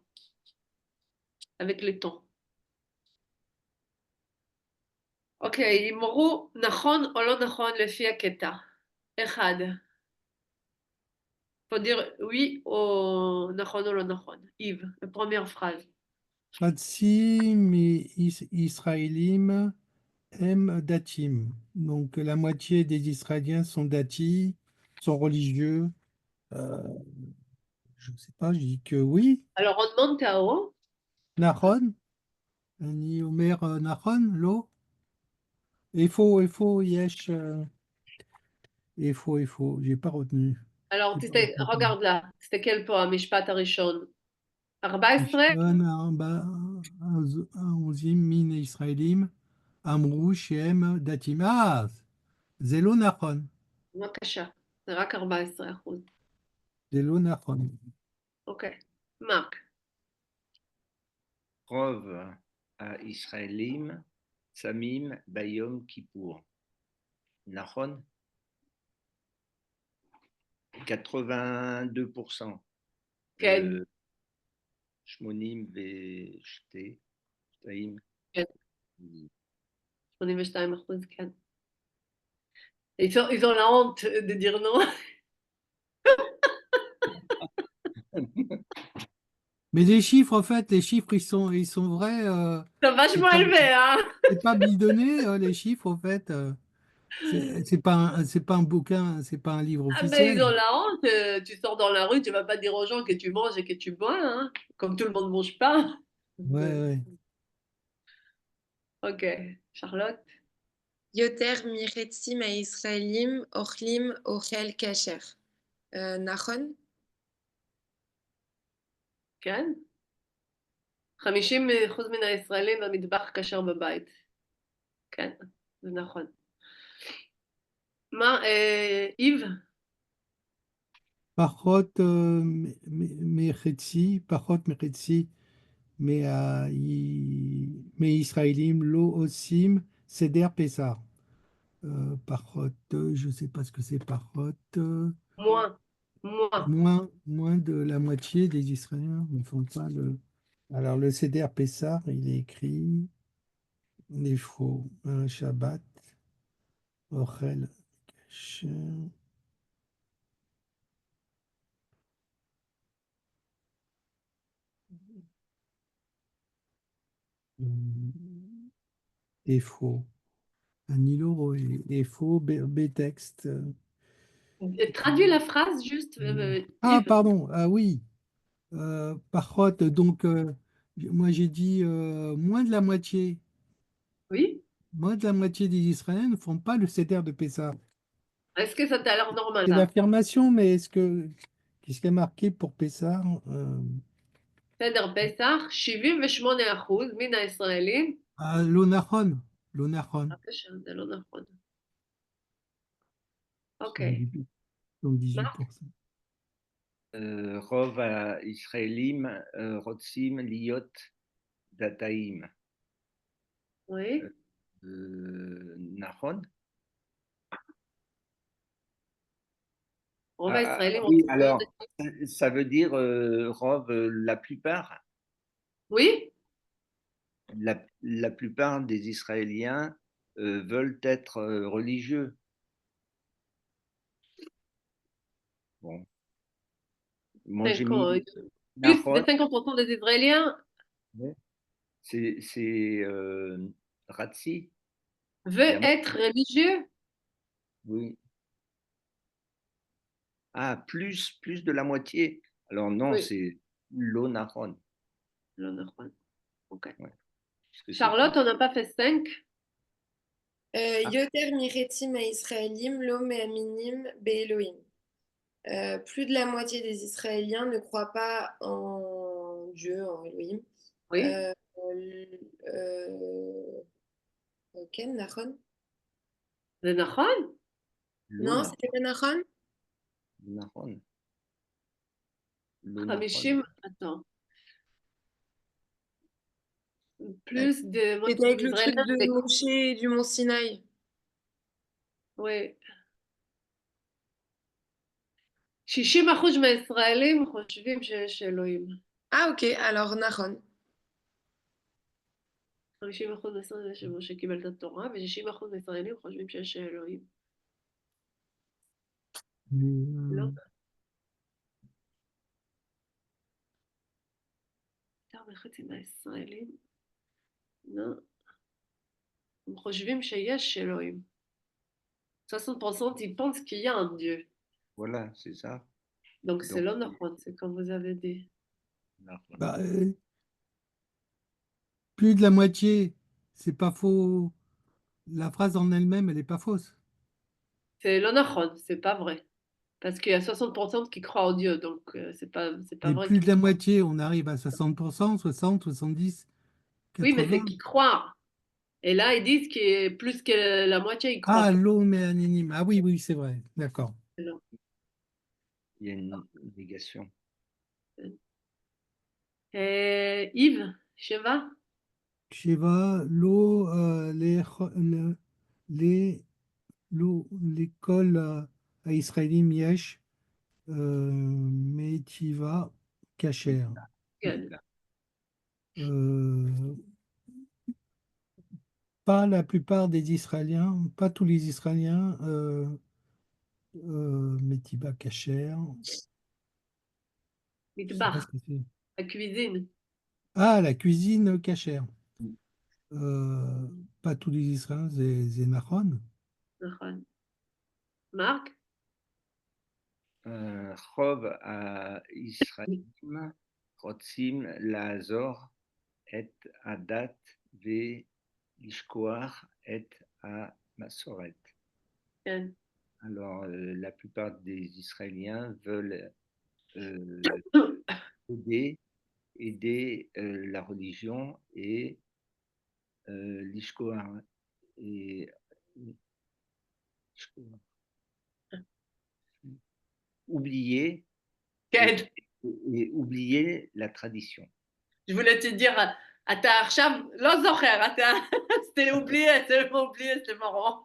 avec le temps. Ok, אמרו נכון או לא נכון לפי הקטע. אחד. Faut dire oui ou נכון ou לא נכון. Yves, la première phrase. Ratsim et Israélim aiment Datim. Donc la moitié des Israéliens sont Dati, sont religieux. Euh, je ne sais pas, je dis que oui. Alors, on demande Tao. Nahon, Ani Omer Nahon, Lo. Yesh, j'ai pas retenu. Alors, J'ai pas retenu. regarde là. C'était quel poème? Mishpat Arishon. 14? Ishon, Onzim, Min Israélim, Amrou, Shem, Datim. Ah, Zelo Nahon. בבקשה. זה רק 14%. Zelo Nahon. אוקיי. מרק. Rov à Israélim, Samim, Bayom, Kippour. Nahon 82%. כן. Shmonim, Veshte, Shtaim. כן. 82%, כן. Ils ont la honte de dire non. Mais les chiffres, en fait, ils sont vrais. C'est vachement C'est pas, élevé, hein? c'est pas bidonné, les chiffres, en fait. C'est pas un bouquin, c'est pas un livre Ah ben, ils ont officiel. la honte. Tu sors dans la rue, tu vas pas dire aux gens que tu manges et que tu bois, hein? Comme tout le monde ne mange pas. Ouais, ouais. Ok. Charlotte? Yoter miretzim הישראלים אוכלים אוכל כשר. נכון? כן? 50% מן הישראלים במטבח כשר בבית. כן, זה נכון. מה, איב? Parot Mechetzi, mais Israélim, Lo Osim, Seder Pessah. Parot, je sais pas ce que c'est Parot. Moins. Moins. Moins de la moitié des Israéliens ne font pas le. Alors, le Seder Pessah, il est écrit, il faut un Shabbat, Ochel, Kasher. Défaut. Un îlot et défaut, B-texte. Traduis la phrase juste, Ah, Yves. pardon, ah oui. Par contre, donc, moi j'ai dit moins de la moitié. Oui? Moins de la moitié des Israéliens ne font pas le Seder de Pessah. Est-ce que ça t'a l'air normal, C'est ça? l'affirmation, mais qu'est-ce qui est marqué pour Pessah? סדר פסח, 78% מן הישראלים, L'onachon. L'onachon. בבקשה, זה לא נכון. אוקיי. 78%. מה? 78%. Rov à Israélim, Rotzim, Liot, Dataim. Oui? Nahon. רוב הישראלים Oui, רוצים להיות alors, דתיים. ça veut dire, Rov, la plupart. Oui? La plupart des Israéliens veulent être religieux. Bon. Moi, j'ai mis Plus de Nahon, 50% des Israéliens c'est Ratzi. veulent être religieux. Oui. Ah, plus de la moitié. Alors non, Oui. c'est l'Onahon. לא נכון. אוקיי. Parce que c'est Charlotte, on n'a pas fait 5. יותר מירצים הישראלים לא מאמינים באלוהים. Plus de la moitié des Israéliens ne croient pas en Dieu, en Elohim. Oui? כן, נכון? זה נכון? Non, c'était pas נכון? L'Onahon. 50, attends. Plus de C'était moitié avec des le truc Israéliens, de Moshe et du Mont Sinaï. oui. 60% מהישראלים חושבים שיש אלוהים. Ah, ok, alors נכון. 50% מהישראלים שמשה קיבל את התורה, ו-60% מהישראלים חושבים שיש אלוהים. לא. טוב. מחצי מהישראלים, הם חושבים שיש אלוהים. 60% ils pensent qu'il y a un Dieu. Voilà, c'est ça. Donc c'est Donc, לא נכון, c'est comme vous avez dit. נכון. Bah, plus de la moitié, c'est pas faux. La phrase en elle-même, elle n'est pas fausse. C'est לא נכון, c'est pas vrai. Parce qu'il y a 60% qui croient en Dieu, donc c'est pas Et vrai plus de qu'ils la croient. moitié, on arrive à 60%, 60, 70, Oui, mais 80. c'est qui croient. Et là, ils disent que plus que la moitié, ils croient Ah, pas. l'homme est anonyme. Ah oui, oui, c'est vrai. D'accord. Non. Il y a une négation. Yves, Sheva, Shiva, l'eau, l'école à Israélim Yesh, Metiva, Kacher. כן. Euh, pas la plupart des Israéliens, pas tous les Israéliens, Metiva, Kacher. Je sais pas ce מטבח, que c'est. la cuisine. Ah, la cuisine Kacher. Mm. Pas tous les Israéliens, c'est Nahon. נכון. Marc, חוב הישראלים רוצים לעזור את הדת ולשכוח את המסורת. כן. Alors, la plupart des Israéliens veulent aider la religion et l'ishkoar. Et oublier כן. et oublier la tradition. Je voulais te dire, אתה עכשיו לא זוכר, אתה... c'était oublié, c'est oublié, c'est marrant.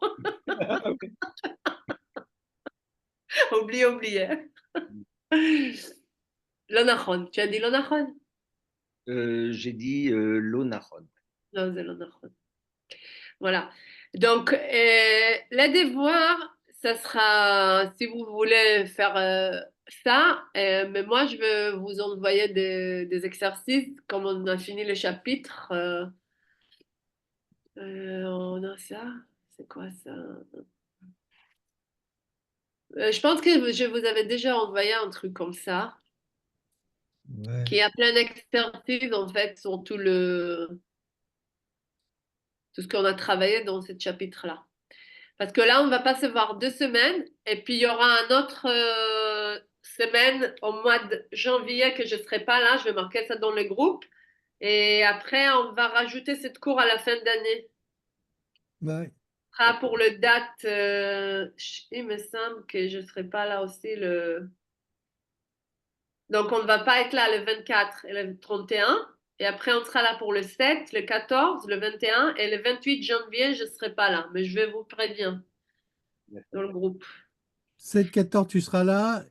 oublié, oublié. לא נכון, tu as dit לא נכון? J'ai dit l'onachon. Non, c'est לא נכון. Voilà. Donc, les devoirs, ça sera, si vous voulez faire ça, mais moi, je vais vous envoyer des exercices, comme on a fini le chapitre. On a ça. C'est quoi ça? Je pense que je vous avais déjà envoyé un truc comme ça, Ouais. qui a plein d'exercices, en fait, sur tout ce qu'on a travaillé dans ce chapitre-là. Parce que là, on va pas se voir 2 semaines, et puis il y aura un autre semaine au mois de janvier que je ne serai pas là. Je vais marquer ça dans le groupe. Et après, on va rajouter cette cours à la fin d'année. Ouais. Ce sera pour le date. Il me semble que je ne serai pas là aussi Donc, on ne va pas être là le 24 et le 31. Et après, on sera là pour le 7, le 14, le 21 et le 28 janvier, je ne serai pas là. Mais je vais vous prévenir dans le groupe. 7-14, tu seras là,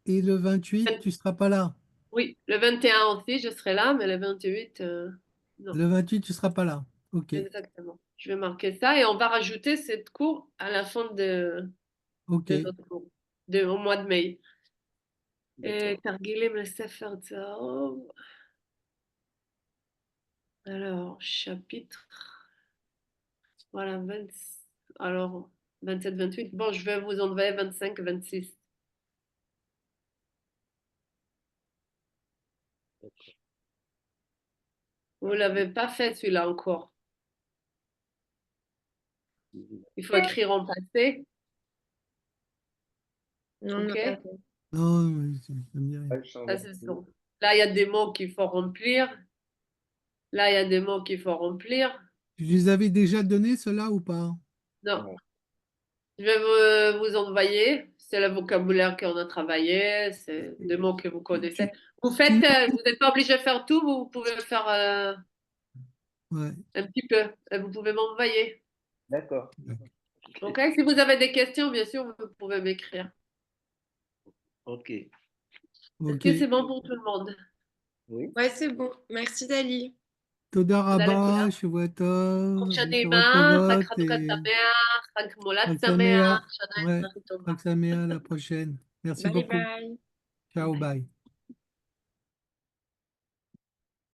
et le 28, tu seras pas là. Oui, le 21 aussi, je serai là, mais le 28, non. Le 28, tu seras pas là. Ok, Exactement. Je vais marquer ça et on va rajouter cette cours à la fin ok. de notre cours, au mois de mai. תרגילים לספר צהוב. Alors, chapitre. Voilà, alors 27, 28. Bon, je vais vous envoyer 25, 26. Vous ne l'avez pas fait celui-là encore. Il faut écrire en passé. Non, on n'a Ok. pas fait. Non, mais ça me dit rien. Ça, c'est sûr. Là, il y a des mots qu'il faut remplir. Là, il y a des mots qu'il faut remplir. Tu les avais déjà donnés, ceux-là, ou pas? Non. Non. Je vais vous envoyer. C'est le vocabulaire qu'on a travaillé. C'est des mots que vous connaissez. Vous faites, vous n'êtes pas obligé de faire tout. Vous pouvez le faire Ouais. un petit peu. Et vous pouvez m'envoyer. D'accord. OK? Si vous avez des questions, bien sûr, vous pouvez m'écrire. Ok. Est-ce Ok. que c'est bon pour tout le monde? Oui. Ouais, c'est bon. Merci, Dali. תודה תודה רבה, לכולם. שבוע טוב, חופשה בשורות נעימה, חג טובות, חנוכה שמח, חג מולד חג שמח, שמח, שנה ouais, אזרחית טובה. חג שמח, à la prochaine. Merci Bye beaucoup. bye. Ciao, Bye. bye.